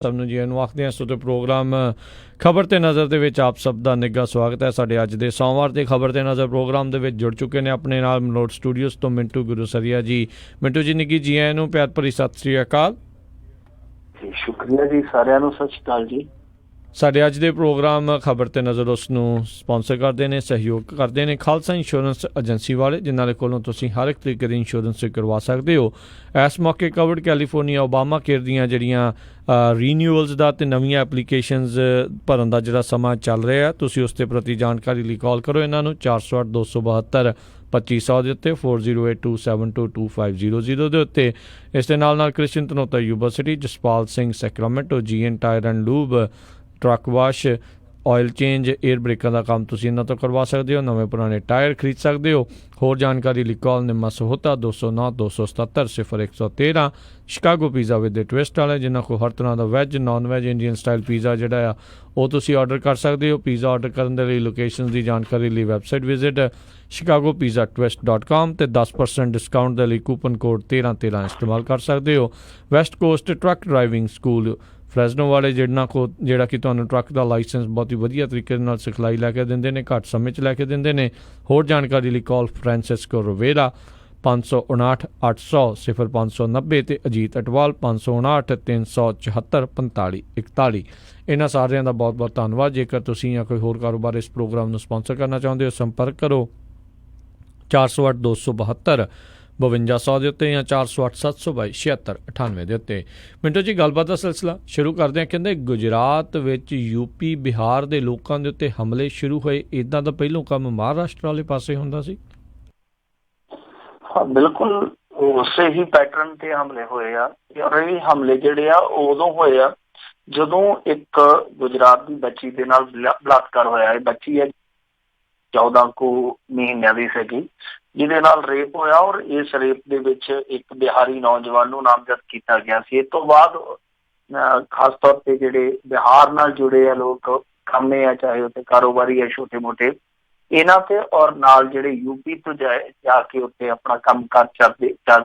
ਸਭ ਨੂੰ ਜੀ ਨੂੰ ਆਖਦੇ ਹਾਂ। ਸੋ ਤੇ ਪ੍ਰੋਗਰਾਮ ਖਬਰ ਤੇ ਨਜ਼ਰ ਦੇ ਵਿੱਚ ਆਪ ਸਭ ਦਾ ਨਿੱਘਾ ਸਵਾਗਤ ਹੈ। ਸਾਡੇ ਅੱਜ ਦੇ ਸੋਮਵਾਰ ਦੇ ਖਬਰ ਤੇ ਨਜ਼ਰ ਪ੍ਰੋਗਰਾਮ ਦੇ ਵਿੱਚ ਜੁੜ ਚੁੱਕੇ ਨੇ ਆਪਣੇ ਨਾਲ ਮਲੋਟ ਸਟੂਡੀਓਜ਼ ਤੋਂ ਮਿੰਟੂ ਗੁਰੂਸਰੀਆ ਜੀ। ਮਿੰਟੂ ਜੀ ਨਿੱਘੀ ਜੀ ਆਇਆਂ ਨੂੰ, ਪਿਆਰ ਭਰੀ ਸਤਿ ਸ੍ਰੀ ਅਕਾਲ। ਸ਼ੁਕਰੀਆ ਜੀ, ਸਾਰਿਆਂ ਨੂੰ ਸਤਿ ਸ਼੍ਰੀ ਅਕਾਲ ਜੀ। ਸਾਡੇ ਅੱਜ ਦੇ ਪ੍ਰੋਗਰਾਮ ਖਬਰ ਤੇ ਨਜ਼ਰ ਉਸ ਨੂੰ ਸਪਾਂਸਰ ਕਰਦੇ ਨੇ, ਸਹਿਯੋਗ ਕਰਦੇ ਨੇ ਖਾਲਸਾ ਇੰਸ਼ੋਰੈਂਸ ਏਜੰਸੀ ਵਾਲੇ, ਜਿਨ੍ਹਾਂ ਦੇ ਕੋਲੋਂ ਤੁਸੀਂ ਹਰ ਇੱਕ ਤਰੀਕੇ ਦੀ ਇੰਸ਼ੋਰੈਂਸ ਕਰਵਾ ਸਕਦੇ ਹੋ। ਇਸ ਮੌਕੇ ਕਵਰਡ ਕੈਲੀਫੋਰਨੀਆ ਓਬਾਮਾ ਕੇਅਰ ਦੀਆਂ ਜਿਹੜੀਆਂ ਰੀਨਿਊਅਲਸ ਦਾ ਅਤੇ ਨਵੀਆਂ ਐਪਲੀਕੇਸ਼ਨਸ ਭਰਨ ਦਾ ਜਿਹੜਾ ਸਮਾਂ ਚੱਲ ਰਿਹਾ, ਤੁਸੀਂ ਉਸ ਦੇ ਪ੍ਰਤੀ ਜਾਣਕਾਰੀ ਲਈ ਕਾਲ ਕਰੋ ਇਹਨਾਂ ਨੂੰ 408-272-2500 ਦੇ ਉੱਤੇ 4082722500 ਦੇ ਉੱਤੇ। ਇਸ ਦੇ ਨਾਲ Christian Dhanota university, Jaspal Singh Sacramento, GN tyre and lube, truck wash, oil change, air ਬ੍ਰੇਕਾਂ ਦਾ ਕੰਮ ਤੁਸੀਂ ਇਹਨਾਂ ਤੋਂ ਕਰਵਾ ਸਕਦੇ ਹੋ। ਨਵੇਂ ਪੁਰਾਣੇ ਟਾਇਰ ਖਰੀਦ ਸਕਦੇ ਹੋ। ਹੋਰ ਜਾਣਕਾਰੀ ਲਈ call Nimma Sahota 209-277-0113। Chicago pizza with twist ਵਾਲੇ, ਜਿਨ੍ਹਾਂ ਕੋਲ ਹਰ ਤਰ੍ਹਾਂ ਦਾ veg, non veg, Indian style pizza ਜਿਹੜਾ ਆ ਉਹ ਤੁਸੀਂ ਆਰਡਰ ਕਰ ਸਕਦੇ ਹੋ। ਪੀਜ਼ਾ ਆਰਡਰ ਕਰਨ ਦੇ ਲਈ ਲੋਕੇਸ਼ਨ ਦੀ ਜਾਣਕਾਰੀ ਲਈ ਵੈਬਸਾਈਟ ਵਿਜ਼ਿਟ chicagopizzatwist.com ਤੇ 10% ਡਿਸਕਾਊਂਟ ਦੇ ਲਈ ਕੂਪਨ ਕੋਡ 1313 ਇਸਤੇਮਾਲ ਕਰ ਸਕਦੇ ਹੋ। West Coast truck driving school Fresno ਵਾਲੇ, ਜਿਹੜਾ ਕਿ ਤੁਹਾਨੂੰ ਟਰੱਕ ਦਾ ਲਾਇਸੈਂਸ ਬਹੁਤ ਹੀ ਵਧੀਆ ਤਰੀਕੇ ਨਾਲ ਸਿਖਲਾਈ ਲੈ ਕੇ ਦਿੰਦੇ ਨੇ, ਘੱਟ ਸਮੇਂ 'ਚ ਲੈ ਕੇ ਦਿੰਦੇ ਨੇ। ਹੋਰ ਜਾਣਕਾਰੀ ਲਈ ਕਾਲ ਫ੍ਰਾਂਸਿਸਕੋ ਰਵੇਰਾ 559-800-0590 ਤੇ ਅਜੀਤ ਅਟਵਾਲ 559-374-4541। ਇਹਨਾਂ ਸਾਰਿਆਂ ਦਾ ਬਹੁਤ ਬਹੁਤ ਧੰਨਵਾਦ। ਜੇਕਰ ਤੁਸੀਂ ਜਾਂ ਕੋਈ ਹੋਰ ਕਾਰੋਬਾਰ ਇਸ ਪ੍ਰੋਗਰਾਮ ਨੂੰ ਸਪਾਂਸਰ ਕਰਨਾ ਚਾਹੁੰਦੇ ਹੋ, ਸੰਪਰਕ ਕਰੋ 408-272-5200 ਦੇ ਉੱਤੇ ਜਾਂ 408-722-7698 ਦੇ ਉੱਤੇ। ਮਿੰਟੋ ਜੀ, ਗੱਲਬਾਤ ਦਾ ਸਿਲਸਿਲਾ ਸ਼ੁਰੂ ਕਰਦੇ ਹਾਂ। ਕਹਿੰਦੇ ਗੁਜਰਾਤ ਵਿੱਚ ਯੂਪੀ ਬਿਹਾਰ ਦੇ ਲੋਕਾਂ ਦੇ ਉੱਤੇ ਹਮਲੇ ਸ਼ੁਰੂ ਹੋਏ, ਇੱਦਾਂ ਦਾ ਪਹਿਲੋਂ ਕੰਮ ਮਹਾਰਾਸ਼ਟਰ ਵਾਲੇ ਪਾਸੇ ਹੁੰਦਾ ਸੀ? ਹਾਂ, ਬਿਲਕੁਲ ਉਸੇ ਹੀ ਪੈਟਰਨ ਤੇ ਹਮਲੇ ਹੋਏ ਆ। ਇਹ ਹਮਲੇ ਜਿਹੜੇ ਆ ਉਦੋਂ ਹੋਏ ਆ ਜਦੋਂ ਇੱਕ ਗੁਜਰਾਤ ਦੀ ਬੱਚੀ ਦੇ ਨਾਲ ਬਲਾਤਕਾਰ ਹੋਇਆ। ਇਹ ਬੱਚੀ ਹੈ 14 ਕੁ ਮਹੀਨਿਆਂ ਦੀ ਸੀਗੀ, ਜਿਹਦੇ ਨਾਲ ਰੇਪ ਹੋਇਆ ਔਰ ਇਸ ਰੇਪ ਦੇ ਵਿੱਚ ਇੱਕ ਬਿਹਾਰੀ ਨੌਜਵਾਨ ਨੂੰ ਨਾਮਜ਼ਦ ਕੀਤਾ ਗਿਆ ਸੀ। ਇਸ ਤੋਂ ਬਾਅਦ ਖਾਸ ਤੌਰ ਤੇ ਜਿਹੜੇ ਬਿਹਾਰ ਨਾਲ ਜੁੜੇ ਆ ਲੋਕ, ਕਾਮੇ ਆ, ਚਾਹੇ ਉੱਥੇ ਕਾਰੋਬਾਰੀ ਆ ਛੋਟੇ ਮੋਟੇ, ਇਹਨਾਂ ਤੇ ਔਰ ਨਾਲ ਜਿਹੜੇ ਯੂਪੀ ਤੋਂ ਜਾ ਕੇ ਉੱਥੇ ਆਪਣਾ ਕੰਮ ਕਾਰ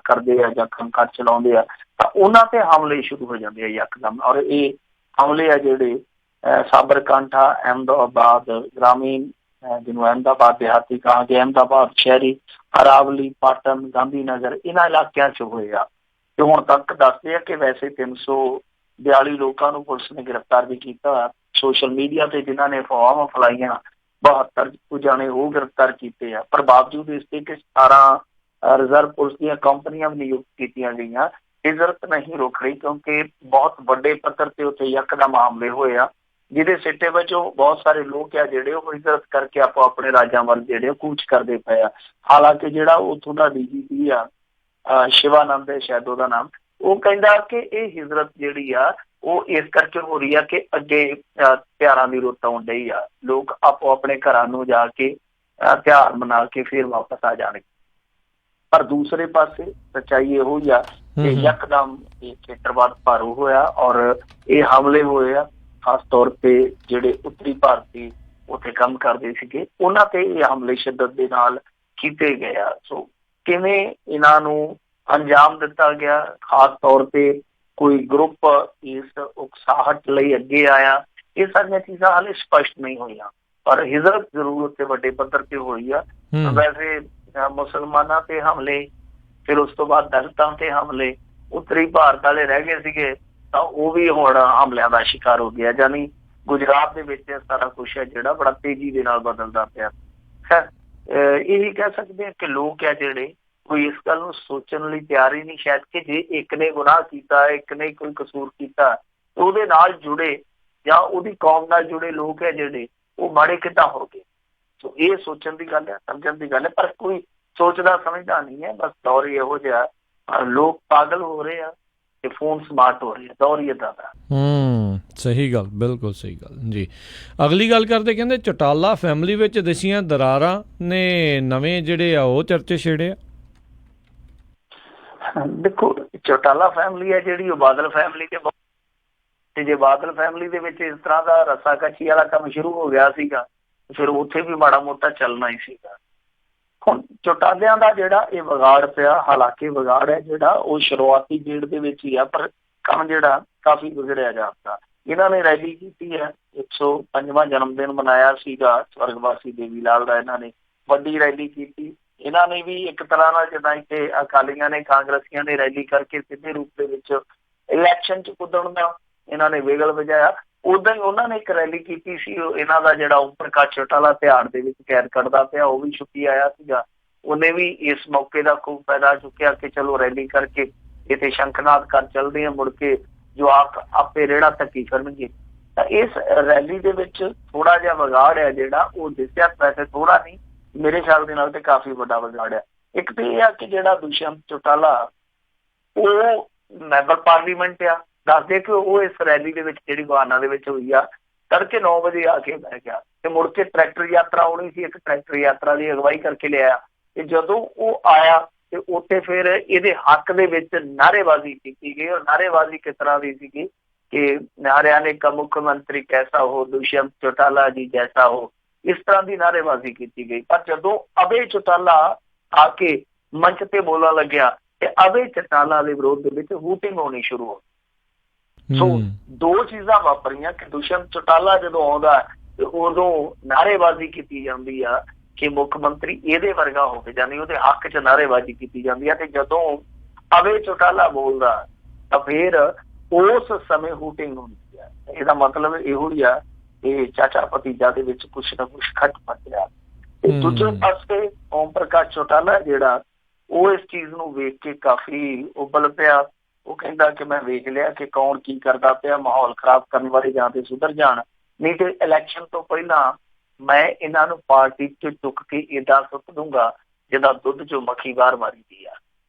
ਕਰਦੇ ਆ ਜਾਂ ਕੰਮ ਕਾਰ ਚਲਾਉਂਦੇ ਆ, ਤਾਂ ਉਹਨਾਂ ਤੇ ਹਮਲੇ ਸ਼ੁਰੂ ਹੋ ਜਾਂਦੇ ਆ ਯਕਦਮ। ਔਰ ਇਹ ਹਮਲੇ ਆ ਜਿਹੜੇ ਸਾਬਰਕਾਂਠਾ, ਅਹਿਮਦਾਬਾਦ ਗ੍ਰਾਮੀਣ, ਜਿਹਨੂੰ ਅਹਿਮਦਾਬਾਦ ਦਿਹਾਤੀ ਕਹਾਂਗੇ, ਅਹਿਮਦਾਬਾਦ ਸ਼ਹਿਰੀ, ਅਰਾਵਲੀ, ਪਾਟਨ, ਗਾਂਧੀ ਨਗਰ, ਇਹਨਾਂ ਇਲਾਕਿਆਂ 'ਚ ਹੋਏ ਆ। ਤੇ ਹੁਣ ਤੱਕ ਦੱਸਦੇ ਆ ਕਿ ਵੈਸੇ 342 ਲੋਕਾਂ ਨੂੰ ਪੁਲਿਸ ਨੇ ਗ੍ਰਿਫਤਾਰ ਵੀ ਕੀਤਾ। ਸੋਸ਼ਲ ਮੀਡੀਆ ਤੇ ਜਿਨ੍ਹਾਂ ਨੇ ਅਫਵਾਹਾਂ ਫੈਲਾਈਆਂ 72 ਕੁ ਜਾਣੇ ਉਹ ਗ੍ਰਿਫਤਾਰ ਕੀਤੇ ਆ। ਪਰ ਬਾਵਜੂਦ ਇਸ ਦੇ ਕਿ 17 ਰਿਜ਼ਰਵ ਪੁਲਿਸ ਦੀਆਂ ਕੰਪਨੀਆਂ ਵੀ ਨਿਯੁਕਤ ਕੀਤੀਆਂ ਗਈਆਂ, ਹਿਜਰਤ ਨਹੀਂ ਰੁਕ ਰਹੀ, ਕਿਉਂਕਿ ਬਹੁਤ ਵੱਡੇ ਪੱਧਰ ਤੇ ਉੱਥੇ ਯਕਦਮ ਹਮਲੇ ਹੋਏ ਆ, ਜਿਹਦੇ ਸਿੱਟੇ ਵਜੋਂ ਬਹੁਤ ਸਾਰੇ ਲੋਕ ਆ ਜਿਹੜੇ ਉਹ ਹਿਜਰਤ ਕਰਕੇ ਆਪੋ ਆਪਣੇ ਰਾਜਾਂ ਵੱਲ ਜਿਹੜੇ ਉਹ ਕੂਚ ਕਰਦੇ ਪਏ ਆ। ਹਾਲਾਂਕਿ ਜਿਹੜਾ ਉੱਥੋਂ ਦਾ DGP ਆ, ਸ਼ਿਵਾਨੰਦ ਹੈ ਸ਼ਾਇਦ ਉਹਦਾ ਨਾਮ, ਉਹ ਕਹਿੰਦਾ ਕਿ ਇਹ ਹਿਜਰਤ ਜਿਹੜੀ ਆ ਉਹ ਇਸ ਕਰਕੇ ਹੋ ਰਹੀ ਆ ਕਿ ਅੱਗੇ ਤਿਉਹਾਰਾਂ ਦੀ ਰੁੱਤ ਆਉਣ ਡਈ ਆ, ਲੋਕ ਆਪੋ ਆਪਣੇ ਘਰਾਂ ਨੂੰ ਜਾ ਕੇ ਤਿਉਹਾਰ ਮਨਾ ਕੇ ਫਿਰ ਵਾਪਸ ਆ ਜਾਣਗੇ। ਪਰ ਦੂਸਰੇ ਪਾਸੇ ਸੱਚਾਈ ਇਹੋ ਹੀ ਆ ਕਿ ਯਕਦਮ ਇਹ ਖੇਤਰਵਾਦ ਭਾਰੂ ਹੋਇਆ ਔਰ ਇਹ ਹਮਲੇ ਹੋਏ ਆ। ਖਾਸ ਤੌਰ ਤੇ ਜਿਹੜੇ ਉੱਤਰੀ ਭਾਰਤੀ ਉੱਥੇ ਕੰਮ ਕਰਦੇ ਸੀਗੇ, ਉਹਨਾਂ ਤੇ ਇਹ ਹਮਲੇ ਸ਼ਿੱਦਤ ਦੇ ਨਾਲ ਕੀਤੇ ਗਏ ਆ। ਸੋ ਕਿਵੇਂ ਇਹਨਾਂ ਨੂੰ ਅੰਜਾਮ ਦਿੱਤਾ ਗਿਆ, ਖਾਸ ਤੌਰ ਤੇ ਕੋਈ ਗਰੁੱਪ ਇਸ ਉਕਸਾਹਟ ਲਈ ਅੱਗੇ ਆਇਆ, ਇਹ ਸਾਰੀਆਂ ਚੀਜ਼ਾਂ ਹਾਲੇ ਸਪਸ਼ਟ ਨਹੀਂ ਹੋਈਆਂ। ਪਰ ਹਿਜਰਤ ਜ਼ਰੂਰ ਉੱਥੇ ਵੱਡੇ ਪੱਧਰ ਤੇ ਹੋਈ ਆ। ਵੈਸੇ ਮੁਸਲਮਾਨਾਂ ਤੇ ਹਮਲੇ, ਫਿਰ ਉਸ ਤੋਂ ਬਾਅਦ ਦਲਿਤਾਂ ਤੇ ਹਮਲੇ, ਉੱਤਰੀ ਭਾਰਤ ਵਾਲੇ ਰਹਿ ਗਏ ਸੀਗੇ ਤਾਂ ਉਹ ਵੀ ਹੁਣ ਹਮਲਿਆਂ ਦਾ ਸ਼ਿਕਾਰ ਹੋ ਗਿਆ। ਯਾਨੀ ਗੁਜਰਾਤ ਦੇ ਵਿੱਚ ਸਾਰਾ ਕੁਛ ਹੈ ਜਿਹੜਾ ਬੜਾ ਤੇਜ਼ੀ ਦੇ ਨਾਲ ਬਦਲਦਾ ਪਿਆ ਹੈ। ਇਹੀ ਕਹਿ ਸਕਦੇ ਹਾਂ ਕਿ ਲੋਕ ਆ ਜਿਹੜੇ ਕੋਈ ਇਸ ਗੱਲ ਨੂੰ ਸੋਚਣ ਲਈ ਤਿਆਰ ਹੀ ਨਹੀਂ ਸ਼ਾਇਦ ਕਿ ਜੇ ਇੱਕ ਨੇ ਗੁਨਾਹ ਕੀਤਾ, ਇੱਕ ਨੇ ਕੋਈ ਕਸੂਰ ਕੀਤਾ, ਉਹਦੇ ਨਾਲ ਜੁੜੇ ਜਾਂ ਉਹਦੀ ਕੌਮ ਨਾਲ ਜੁੜੇ ਲੋਕ ਹੈ ਜਿਹੜੇ ਉਹ ਮਾੜੇ ਕਿੱਦਾਂ ਹੋ ਗਏ। ਸੋ ਇਹ ਸੋਚਣ ਦੀ ਗੱਲ ਹੈ, ਸਮਝਣ ਦੀ ਗੱਲ ਹੈ, ਪਰ ਕੋਈ ਸੋਚਦਾ ਸਮਝਦਾ ਨਹੀਂ ਹੈ। ਬਸ ਦੌਰ ਹੀ ਇਹੋ ਜਿਹਾ, ਲੋਕ ਪਾਗਲ ਹੋ ਰਹੇ ਆ ਤੇ ਫੋਨ ਸਮਾਰਟ ਹੋ ਰਹੇ ਆ, ਦੌਰ ਹੀ ਏਦਾਂ ਦਾ। ਸਹੀ ਗੱਲ, ਬਿਲਕੁਲ ਸਹੀ ਗੱਲ ਜੀ। ਅਗਲੀ ਗੱਲ ਕਰਦੇ, ਕਹਿੰਦੇ ਚੌਟਾਲਾ ਫੈਮਿਲੀ ਵਿੱਚ ਦਸੀਆਂ ਦਰਾਰਾਂ ਨੇ ਨਵੇਂ ਜਿਹੜੇ ਆ ਉਹ ਚਰਚੇ ਛੇੜੇ ਆ। ਦੇਖੋ, ਚੌਟਾਲਾ ਫੈਮਿਲੀ ਹੈ ਜਿਹੜੀ ਉਹ ਬਾਦਲ ਫੈਮਿਲੀ ਤੇ ਜੇ ਬਾਦਲ ਫੈਮਿਲੀ ਦੇ ਵਿੱਚ ਇਸ ਤਰ੍ਹਾਂ ਦਾ ਰੱਸਾਕੱਛੀ ਵਾਲਾ ਕੰਮ ਸ਼ੁਰੂ ਹੋ ਗਿਆ ਸੀਗਾ, ਫਿਰ ਉੱਥੇ ਵੀ ਮਾੜਾ ਮੋਟਾ ਚੱਲਣਾ ਹੀ ਸੀਗਾ। ਹੁਣ ਚੌਟਾਲਿਆਂ ਦਾ ਜਿਹੜਾ ਇਹ ਵਿਗਾੜ ਪਿਆ, ਹਾਲਾਂਕਿ ਵਿਗਾੜ ਹੈ ਜਿਹੜਾ ਉਹ ਸ਼ੁਰੂਆਤੀ ਗੇੜ ਦੇ ਵਿੱਚ ਹੀ ਆ, ਪਰ ਕੰਮ ਜਿਹੜਾ ਕਾਫੀ ਵਿਗੜਿਆ ਜਾਪਦਾ। ਇਹਨਾਂ ਨੇ ਰੈਲੀ ਕੀਤੀ ਹੈ, 105ਵਾਂ ਜਨਮ ਦਿਨ ਮਨਾਇਆ ਸੀਗਾ ਸਵਰਗਵਾਸੀ ਦੇਵੀ ਲਾਲ ਦਾ, ਇਹਨਾਂ ਨੇ ਵੱਡੀ ਰੈਲੀ ਕੀਤੀ। ਇਹਨਾਂ ਨੇ ਵੀ ਇੱਕ ਤਰ੍ਹਾਂ ਨਾਲ ਜਿੱਦਾਂ ਇੱਥੇ ਅਕਾਲੀਆਂ ਨੇ ਕਾਂਗਰਸੀਆਂ ਨੇ ਰੈਲੀ ਕਰਕੇ ਸਿੱਧੇ ਰੂਪ ਦੇ ਵਿੱਚ ਇਲੈਕਸ਼ਨ 'ਚ ਕੁੱਦਣ ਦਾ ਇਹਨਾਂ ਨੇ ਵਿਗਲ ਵਜਾਇਆ। ਉਦਾਂ ਹੀ ਉਹਨਾਂ ਨੇ ਇੱਕ ਰੈਲੀ ਕੀਤੀ ਸੀ, ਇਹਨਾਂ ਦਾ ਜਿਹੜਾ ਓਮ ਪ੍ਰਕਾਸ਼ ਚੌਟਾਲਾ ਤਿਹਾੜ ਦੇ ਵਿੱਚ ਕੈਦ ਕੱਢਦਾ ਪਿਆ, ਉਹ ਵੀ ਛੁੱਟੀ ਆਇਆ ਸੀਗਾ। ਉਹਨੇ ਵੀ ਇਸ ਮੌਕੇ ਦਾ ਖੂਬ ਫਾਇਦਾ ਚੁੱਕਿਆ ਕਿ ਚਲੋ ਰੈਲੀ ਕਰਕੇ ਇੱਥੇ ਸ਼ੰਖਨਾਦ ਕਰ ਚੱਲਦੇ ਆ, ਮੁੜ ਕੇ ਜਵਾਕ ਆਪੇ ਰੇੜਾ ਧੱਕੀ ਕਰਨਗੇ। ਤਾਂ ਇਸ ਰੈਲੀ ਦੇ ਵਿੱਚ ਥੋੜਾ ਜਿਹਾ ਵਿਗਾੜ ਹੈ ਜਿਹੜਾ ਉਹ ਦਿਸਿਆ, ਵੈਸੇ ਥੋੜਾ ਨਹੀਂ, ਮੇਰੇ ਖਿਆਲ ਦੇ ਨਾਲ ਤੇ ਕਾਫੀ ਵੱਡਾ ਵਿਗਾੜ ਹੈ। ਇੱਕ ਤੇ ਇਹ ਆ ਕਿ ਜਿਹੜਾ ਦੁਸ਼ਯੰਤ ਚੌਟਾਲਾ ਉਹ ਮੈਂਬਰ ਪਾਰਲੀਮੈਂਟ ਆ, ਦੱਸਦੇ ਕਿ ਉਹ ਇਸ ਰੈਲੀ ਦੇ ਵਿੱਚ ਜਿਹੜੀ ਗਵਾਨਾ ਦੇ ਵਿੱਚ ਹੋਈ ਆ ਤੜਕੇ 9 ਵਜੇ ਆ ਕੇ ਬਹਿ ਗਿਆ ਤੇ ਮੁੜ ਕੇ ਟਰੈਕਟਰ ਯਾਤਰਾ ਆਉਣੀ ਸੀ, ਇੱਕ ਟਰੈਕਟਰ ਯਾਤਰਾ ਦੀ ਅਗਵਾਈ ਕਰਕੇ ਲਿਆਇਆ ਤੇ ਜਦੋਂ ਉਹ ਆਇਆ ਤੇ ਉੱਥੇ ਫਿਰ ਇਹਦੇ ਹੱਕ ਦੇ ਵਿੱਚ ਨਾਅਰੇਬਾਜ਼ੀ ਕੀਤੀ ਗਈ। ਔਰ ਨਾਅਰੇਬਾਜ਼ੀ ਕਿਸ ਤਰ੍ਹਾਂ ਦੀ ਸੀਗੀ ਕਿ ਹਰਿਆਣੇ का मुख्यमंत्री कैसा हो, दुष्यंत चौटाला जी जैसा हो, इस तरह की नारेबाजी की गई। पर जो अभय चौटाला आके मंच पे बोलने लग्या ते अभय चौटाला के विरोध में हूटिंग होनी शुरू हो। सो दो चीज़ां वापरियां कि दुष्यंत चौटाला जो आउंदा ते उदों नारेबाजी की जाती है कि मुख मंत्री ਇਹਦੇ ਵਰਗਾ ਹੋਵੇ, ਜਾਨੀ ਉਹਦੇ ਹੱਕ 'ਚ ਨਾਅਰੇਬਾਜ਼ੀ ਕੀਤੀ ਜਾਂਦੀ ਹੈ। ਤੇ ਜਦੋਂ ਅਭੈ ਚੌਟਾਲਾ ਬੋਲਦਾ ਤਾਂ ਫਿਰ ਉਸ ਸਮੇਂ ਹੂਟਿੰਗ ਹੁੰਦੀ ਹੈ। ਇਹਦਾ ਮਤਲਬ ਇਹੋ ਹੀ ਆ ਕਿ ਚਾਚਾ ਭਤੀਜਾ ਦੇ ਵਿੱਚ ਕੁਛ ਨਾ ਕੁਛ ਖੱਟ ਪੱਟ ਰਿਹਾ। ਤੇ ਦੂਜੇ ਪਾਸੇ ਓਮ ਪ੍ਰਕਾਸ਼ ਚੌਟਾਲਾ ਜਿਹੜਾ ਉਹ ਇਸ ਚੀਜ਼ ਨੂੰ ਵੇਖ ਕੇ ਕਾਫੀ ਉਬਲ ਪਿਆ। ਉਹ ਕਹਿੰਦਾ ਕਿ ਮੈਂ ਵੇਖ ਲਿਆ ਕਿ ਕੌਣ ਕੀ ਕਰਦਾ ਪਿਆ, ਮਾਹੌਲ ਖਰਾਬ ਕਰਨ ਵਾਲੇ ਜਾਂ ਤੇ ਸੁਧਰ ਜਾਣ, ਨਹੀਂ ਤੇ ਇਲੈਕਸ਼ਨ ਤੋਂ ਪਹਿਲਾਂ ਮੈਂ ਇਹਨਾਂ ਨੂੰ ਪਾਰਟੀ 'ਚ ਚੁੱਕ ਕੇ ਏਦਾਂ ਸੁੱਟ ਦੂੰਗਾ ਜਿੱਦਾਂ ਦੁੱਧ 'ਚੋਂ ਮੱਖੀ ਬਾਹਰ ਮਾਰੀ ਦੀ ਆ।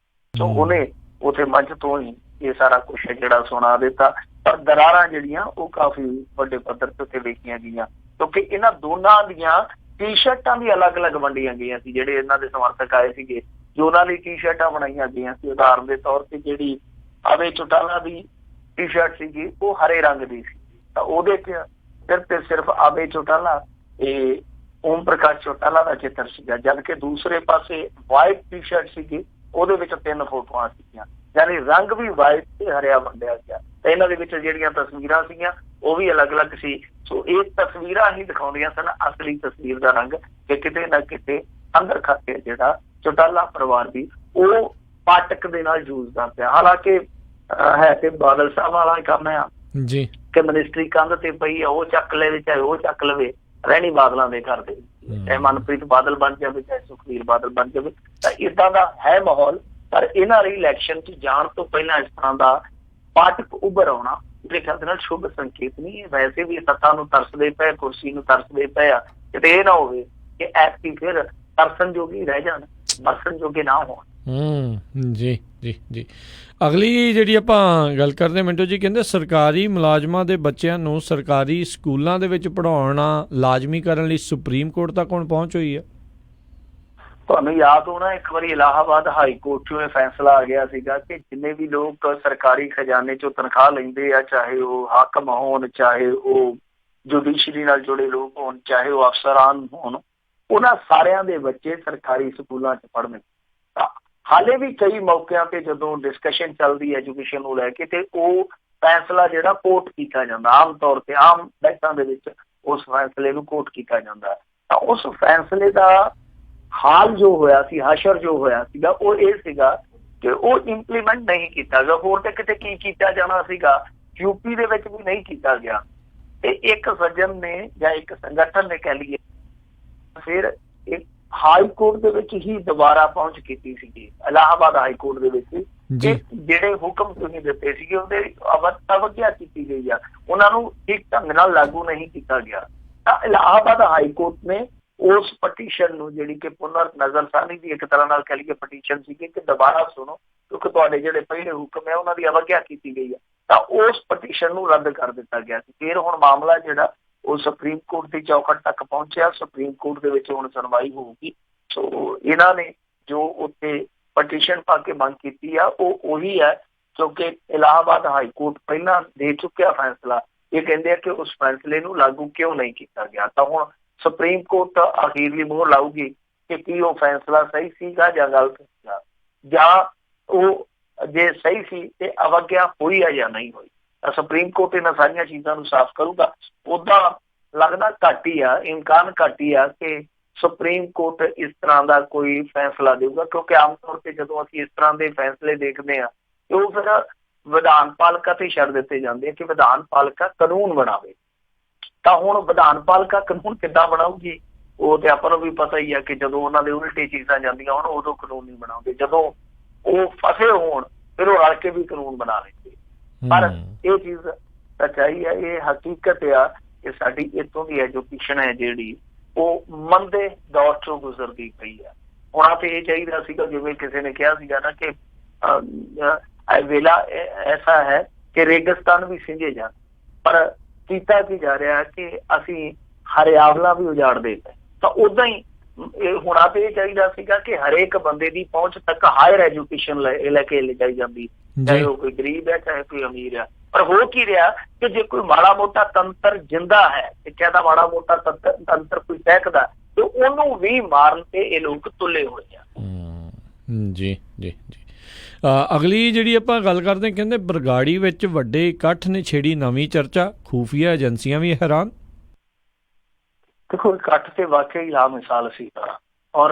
ਸੋ ਉਹਨੇ ਉੱਥੇ ਮੰਚ ਤੋਂ ਹੀ ਇਹ ਸਾਰਾ ਕੁਛ ਜਿਹੜਾ ਸੁਣਾ ਦਿੱਤਾ। ਪਰ ਦਰਾਰਾਂ ਜਿਹੜੀਆਂ ਉਹ ਕਾਫੀ ਵੱਡੇ ਪੱਧਰ ਤੇ ਉੱਥੇ ਵੇਖੀਆਂ ਗਈਆਂ ਕਿਉਂਕਿ ਇਹਨਾਂ ਦੋਨਾਂ ਦੀਆਂ ਟੀ ਸ਼ਰਟਾਂ ਵੀ ਅਲੱਗ-ਅਲੱਗ ਵੰਡੀਆਂ ਗਈਆਂ ਸੀ। ਜਿਹੜੇ ਇਹਨਾਂ ਦੇ ਸਮਰਥਕ ਆਏ ਸੀਗੇ ਜੋ ਉਹਨਾਂ ਲਈ ਟੀ ਸ਼ਰਟਾਂ ਬਣਾਈਆਂ ਗਈਆਂ ਸੀ। ਉਦਾਹਰਨ ਦੇ ਤੌਰ ਤੇ ਜਿਹੜੀ ਅਭੈ ਚੌਟਾਲਾ ਦੀ ਟੀ ਸ਼ਰਟ ਸੀਗੀ ਉਹ ਹਰੇ ਰੰਗ ਦੀ ਸੀ, ਤਾਂ ਉਹਦੇ 'ਚ ਸਿਰਫ ਤੇ ਸਿਰਫ ਅਭੈ ਚੌਟਾਲਾ ਇਹ ਓਮ ਪ੍ਰਕਾਸ਼ ਚੌਟਾਲਾ ਦਾ ਚਿੱਤਰ ਸੀਗਾ, ਜਦਕਿ ਦੂਸਰੇ ਪਾਸੇ ਵਾਈਟ ਟੀ ਸ਼ਰਟ ਸੀਗੀ ਉਹਦੇ ਵਿੱਚ 3 ਫੋਟੋਆਂ ਸੀਗੀਆਂ, ਯਾਨੀ ਰੰਗ ਵੀ ਵਾਈਟ ਤੇ ਹਰਿਆ ਵੰਡਿਆ ਗਿਆ। ਤੇ ਇਹਨਾਂ ਦੇ ਵਿੱਚ ਜਿਹੜੀਆਂ ਤਸਵੀਰਾਂ ਸੀਗੀਆਂ ਉਹ ਵੀ ਅਲੱਗ-ਅਲੱਗ ਸੀ। ਸੋ ਇਹ ਤਸਵੀਰਾਂ ਹੀ ਦਿਖਾਉਂਦੀਆਂ ਸਨ ਅਸਲੀ ਤਸਵੀਰ ਦਾ ਰੰਗ ਕਿ ਕਿਤੇ ਨਾ ਕਿਤੇ ਅੰਦਰ ਖਾਤੇ ਜਿਹੜਾ ਚੌਟਾਲਾ ਪਰਿਵਾਰ ਦੀ ਉਹ ਪਾਟਕ ਦੇ ਨਾਲ ਜੂਝਦਾ ਪਿਆ। ਹਾਲਾਂਕਿ ਹੈ ਤੇ ਬਾਦਲ ਸਾਹਿਬ ਵਾਲਾ ਕੰਮ ਆ ਜੀ ਕਿ ਮਿਨਿਸਟਰੀ ਕੰਧ ਤੇ ਪਈ ਆ, ਉਹ ਚੱਕ ਲਵੇ ਚਾਹੇ ਉਹ ਚੱਕ ਲਵੇ, ਰਹਿਣੀ ਬਾਦਲਾਂ ਦੇ ਘਰ ਦੇ, ਚਾਹੇ ਮਨਪ੍ਰੀਤ ਬਾਦਲ ਬਣ ਜਾਵੇ ਚਾਹੇ ਸੁਖਬੀਰ ਬਾਦਲ ਬਣ ਜਾਵੇ। ਤਾਂ ਏਦਾਂ ਦਾ ਹੈ ਮਾਹੌਲ। ਪਰ ਇਹਨਾਂ ਲਈ ਇਲੈਕਸ਼ਨ 'ਚ ਜਾਣ ਤੋਂ ਪਹਿਲਾਂ ਇਸ ਤਰ੍ਹਾਂ ਦਾ ਪਾਟਕ ਉੱਭਰ ਆਉਣਾ ਮੇਰੇ ਖਿਆਲ ਦੇ ਨਾਲ ਸ਼ੁਭ ਸੰਕੇਤ ਨਹੀਂ ਹੈ। ਵੈਸੇ ਵੀ ਸੱਤਾ ਨੂੰ ਤਰਸਦੇ ਪਏ, ਕੁਰਸੀ ਨੂੰ ਤਰਸਦੇ ਪਏ ਆ, ਕਿਤੇ ਇਹ ਨਾ ਹੋਵੇ ਕਿ ਐਤਕੀ ਫਿਰ ਤਰਸਣ ਜੋਗੀ ਰਹਿ ਜਾਣ, ਬਰਸਣ ਜੋਗੇ ਨਾ ਹੋਣ। ਜੀ ਜੀ ਜੀ ਅਗਲੀ ਜਿਹੜੀ ਆਪਾਂ ਗੱਲ ਕਰਦੇ ਮਿੰਟੂ ਜੀ, ਕਹਿੰਦੇ ਸਰਕਾਰੀ ਮੁਲਾਜ਼ਮਾਂ ਦੇ ਬੱਚਿਆਂ ਨੂੰ ਸਰਕਾਰੀ ਸਕੂਲਾਂ ਦੇ ਵਿੱਚ ਪੜ੍ਹਾਉਣਾ ਲਾਜ਼ਮੀ ਕਰਨ ਲਈ ਸੁਪਰੀਮ ਕੋਰਟ ਤੱਕ ਹੁਣ ਪਹੁੰਚ ਹੋਈ ਹੈ। ਤੁਹਾਨੂੰ ਯਾਦ ਹੋਣਾ ਇੱਕ ਵਾਰੀ ਇਲਾਹਾਬਾਦ ਹਾਈ ਕੋਰਟ 'ਚੋਂ ਇਹ ਫੈਸਲਾ ਆ ਗਿਆ ਸੀਗਾ ਕਿ ਜਿੰਨੇ ਵੀ ਲੋਕ ਸਰਕਾਰੀ ਖਜ਼ਾਨੇ 'ਚੋਂ ਤਨਖਾਹ ਲੈਂਦੇ ਆ, ਚਾਹੇ ਉਹ ਹਾਕਮ ਹੋਣ, ਚਾਹੇ ਉਹ ਜੁਡੀਸ਼ਰੀ ਨਾਲ ਜੁੜੇ ਲੋਕ ਹੋਣ, ਚਾਹੇ ਉਹ ਅਫਸਰਾਨ ਹੋਣ, ਉਹਨਾਂ ਸਾਰਿਆਂ ਦੇ ਬੱਚੇ ਸਰਕਾਰੀ ਸਕੂਲਾਂ 'ਚ ਪੜ੍ਹਨ। ਹਾਲੇ ਵੀ ਕਈ ਮੌਕਿਆਂ ਤੇ ਜਦੋਂ ਡਿਸਕਸ਼ਨ ਚੱਲਦੀ ਹੈ ਐਜੂਕੇਸ਼ਨ ਨੂੰ ਲੈ ਕੇ ਤੇ ਉਹ ਫੈਸਲਾ ਜਿਹੜਾ ਕੋਰਟ ਕੀਤਾ ਜਾਂਦਾ, ਆਮ ਤੌਰ ਤੇ ਆਮ ਬੈਠਾਂ ਦੇ ਵਿੱਚ ਉਸ ਫੈਸਲੇ ਨੂੰ ਕੋਰਟ ਕੀਤਾ ਜਾਂਦਾ। ਤਾਂ ਉਸ ਫੈਸਲੇ ਦਾ ਹਾਲ ਜੋ ਹੋਇਆ ਸੀ, ਹਸ਼ਰ ਜੋ ਹੋਇਆ ਸੀਗਾ ਉਹ ਇਹ ਸੀਗਾ ਕਿ ਉਹ ਇੰਪਲੀਮੈਂਟ ਨਹੀਂ ਕੀਤਾ ਗਿਆ। ਹੋਰ ਤੇ ਕਿਤੇ ਕੀ ਕੀਤਾ ਜਾਣਾ ਸੀਗਾ, ਯੂਪੀ ਦੇ ਵਿੱਚ ਵੀ ਨਹੀਂ ਕੀਤਾ ਗਿਆ। ਤੇ ਇੱਕ ਸੱਜਣ ਨੇ ਜਾਂ ਇੱਕ ਸੰਗਠਨ ਨੇ ਕਹਿ ਲਈਏ ਫਿਰ ਇੱਕ ਹਾਈ ਕੋਰਟ ਦੇ ਵਿੱਚ ਹੀ ਦੁਬਾਰਾ ਪਹੁੰਚ ਕੀਤੀ ਸੀਗੀ, ਇਲਾਹਾਬਾਦ ਹਾਈ ਕੋਰਟ ਦੇ ਵਿੱਚ ਜਿਹੜੇ ਹੁਕਮ ਤੁਸੀਂ ਦਿੱਤੇ ਸੀਗੇ ਉਹਦੇ ਅਵੱਗਿਆ ਕੀਤੀ ਗਈ ਆ, ਉਹਨਾਂ ਨੂੰ ਠੀਕ ਢੰਗ ਨਾਲ ਲਾਗੂ ਨਹੀਂ ਕੀਤਾ ਗਿਆ। ਤਾਂ ਇਲਾਹਾਬਾਦ ਹਾਈ ਕੋਰਟ ਨੇ ਉਸ ਪਟੀਸ਼ਨ ਨੂੰ ਜਿਹੜੀ ਕਿ ਪੁਨਰ ਨਜ਼ਰਸਾਨੀ ਦੀ ਇੱਕ ਤਰ੍ਹਾਂ ਨਾਲ ਕਹਿ ਲਈਏ ਪਟੀਸ਼ਨ ਸੀਗੀ ਕਿ ਦੁਬਾਰਾ ਸੁਣੋ ਕਿਉਂਕਿ ਤੁਹਾਡੇ ਜਿਹੜੇ ਪਹਿਲੇ ਹੁਕਮ ਹੈ ਉਹਨਾਂ ਦੀ ਅਵੱਗਿਆ ਕੀਤੀ ਗਈ ਹੈ, ਤਾਂ ਉਸ ਪਟੀਸ਼ਨ ਨੂੰ ਰੱਦ ਕਰ ਦਿੱਤਾ ਗਿਆ ਸੀ। ਫਿਰ ਹੁਣ ਮਾਮਲਾ ਜਿਹੜਾ ਉਹ ਸੁਪਰੀਮ ਕੋਰਟ ਦੀ ਚੌਖਟ ਤੱਕ ਪਹੁੰਚਿਆ, ਸੁਪਰੀਮ ਕੋਰਟ ਦੇ ਵਿੱਚ ਹੁਣ ਸੁਣਵਾਈ ਹੋਊਗੀ। ਸੋ ਇਹਨਾਂ ਨੇ ਜੋ ਉੱਥੇ ਪਟੀਸ਼ਨ ਪਾ ਕੇ ਮੰਗ ਕੀਤੀ ਆ ਉਹ ਉਹੀ ਹੈ ਕਿਉਂਕਿ ਇਲਾਹਾਬਾਦ ਹਾਈ ਕੋਰਟ ਪਹਿਲਾਂ ਦੇ ਚੁੱਕਿਆ ਫੈਸਲਾ। ਇਹ ਕਹਿੰਦੇ ਆ ਕਿ ਉਸ ਫੈਸਲੇ ਨੂੰ ਲਾਗੂ ਕਿਉਂ ਨਹੀਂ ਕੀਤਾ ਗਿਆ। ਤਾਂ ਹੁਣ ਸੁਪਰੀਮ ਕੋਰਟ ਅਖੀਰਲੀ ਮੋਹਰ ਲਾਊਗੀ ਕਿ ਕੀ ਉਹ ਫੈਸਲਾ ਸਹੀ ਸੀਗਾ ਜਾਂ ਗਲਤ ਸੀਗਾ, ਜਾਂ ਉਹ ਜੇ ਸਹੀ ਸੀ ਤੇ ਅਵੱਗਿਆ ਹੋਈ ਆ ਜਾਂ ਨਹੀਂ ਹੋਈ। ਸੁਪਰੀਮ ਕੋਰਟ ਇਹਨਾਂ ਸਾਰੀਆਂ ਚੀਜ਼ਾਂ ਨੂੰ ਸਾਫ਼ ਕਰੂਗਾ। ਉੱਦਾਂ ਲੱਗਦਾ ਘੱਟ ਹੀ ਆ, ਇਮਕਾਨ ਘੱਟ ਹੀ ਆ ਕਿ ਸੁਪਰੀਮ ਕੋਰਟ ਇਸ ਤਰ੍ਹਾਂ ਦਾ ਕੋਈ ਫੈਸਲਾ ਦੇਊਗਾ, ਕਿਉਂਕਿ ਆਮ ਤੌਰ ਤੇ ਜਦੋਂ ਅਸੀਂ ਇਸ ਤਰ੍ਹਾਂ ਦੇ ਫੈਸਲੇ ਦੇਖਦੇ ਹਾਂ ਤੇ ਉਹ ਫਿਰ ਵਿਧਾਨ ਪਾਲਿਕਾ ਤੇ ਛੱਡ ਦਿੱਤੇ ਜਾਂਦੇ ਆ ਕਿ ਵਿਧਾਨ ਪਾਲਿਕਾ ਕਾਨੂੰਨ ਬਣਾਵੇ। ਤਾਂ ਹੁਣ ਵਿਧਾਨ ਪਾਲਿਕਾ ਕਾਨੂੰਨ ਕਿੱਦਾਂ ਬਣਾਊਗੀ ਉਹ ਤੇ ਆਪਾਂ ਨੂੰ ਵੀ ਪਤਾ ਹੀ ਆ ਕਿ ਜਦੋਂ ਉਹਨਾਂ ਦੇ ਉਲਟੀ ਚੀਜ਼ਾਂ ਜਾਂਦੀਆਂ ਹੋਣ ਉਦੋਂ ਕਾਨੂੰਨ ਨਹੀਂ ਬਣਾਉਂਦੇ, ਜਦੋਂ ਉਹ ਫਸੇ ਹੋਣ ਫਿਰ ਉਹ ਰਲ ਕੇ ਵੀ ਕਾਨੂੰਨ ਬਣਾ ਲੈਂਦੇ। ਪਰ ਇਹ ਚੀਜ਼ ਸੱਚਾਈ ਹੈ, ਇਹ ਹਕੀਕਤ ਆ ਕਿ ਸਾਡੀ ਇੱਥੋਂ ਦੀ ਐਜੂਕੇਸ਼ਨ ਹੈ ਜਿਹੜੀ ਉਹ ਮੰਦੇ ਦੌਰ ਚੋਂ ਗੁਜ਼ਰਦੀ ਪਈ ਆ। ਹੋਣਾ ਤੇ ਇਹ ਚਾਹੀਦਾ ਸੀਗਾ, ਜਿਵੇਂ ਕਿਸੇ ਨੇ ਕਿਹਾ ਸੀਗਾ ਨਾ ਕਿ ਵੇਲਾ ਐਸਾ ਹੈ ਕਿ ਰੇਗਿਸਤਾਨ ਵੀ ਸਿੰਝੇ ਜਾਣ, ਪਰ ਕੀਤਾ ਕੀ ਜਾ ਰਿਹਾ ਕਿ ਅਸੀਂ ਹਰਿਆਵਲਾਂ ਵੀ ਉਜਾੜਦੇ ਪਏ। ਤਾਂ ਉਦਾਂ ਹੀ ਹੋਣਾ ਤੇ ਇਹ ਚਾਹੀਦਾ ਸੀਗਾ ਕਿ ਹਰੇਕ ਬੰਦੇ ਦੀ ਪਹੁੰਚ ਤੱਕ ਹਾਇਰ ਐਜੂਕੇਸ਼ਨ ਲੈ ਕੇ ਲਿਜਾਈ ਜਾਂਦੀ, ਚਾਹੇ ਉਹ ਕੋਈ ਗਰੀਬ ਹੈ ਚਾਹੇ ਕੋਈ ਅਮੀਰ ਹੈ। ਪਰ ਹੋ ਕੀ ਰਿਹਾ ਕਿ ਜੇ ਕੋਈ ਮਾੜਾ ਮੋਟਾ ਤੰਤਰ ਜਿੰਦਾ ਹੈ, ਸਿੱਖਿਆ ਦਾ ਮਾੜਾ ਮੋਟਾ ਤੰਤਰ ਕੋਈ ਸਹਿਕਦਾ ਤੇ ਉਹਨੂੰ ਵੀ ਮਾਰਨ ਤੇ ਇਹ ਲੋਕ ਤੁੱਲੇ ਹੋਏ ਆ। ਜੀ ਜੀ ਜੀ। ਅਗਲੀ ਜਿਹੜੀ ਆਪਾਂ ਗੱਲ ਕਰਦੇ, ਕਹਿੰਦੇ ਬਰਗਾੜੀ ਵਿੱਚ ਵੱਡੇ ਇਕੱਠ ਨੇ ਛੇੜੀ ਨਵੀਂ ਚਰਚਾ, ਖੂਫੀਆ ਏਜੰਸੀਆਂ ਵੀ ਹੈਰਾਨ। ਦੇਖੋ ਇਕੱਠ ਤੇ ਵਾਕਿਆ ਹੀ ਲਾ ਮਿਸਾਲ ਸੀਗਾ ਔਰ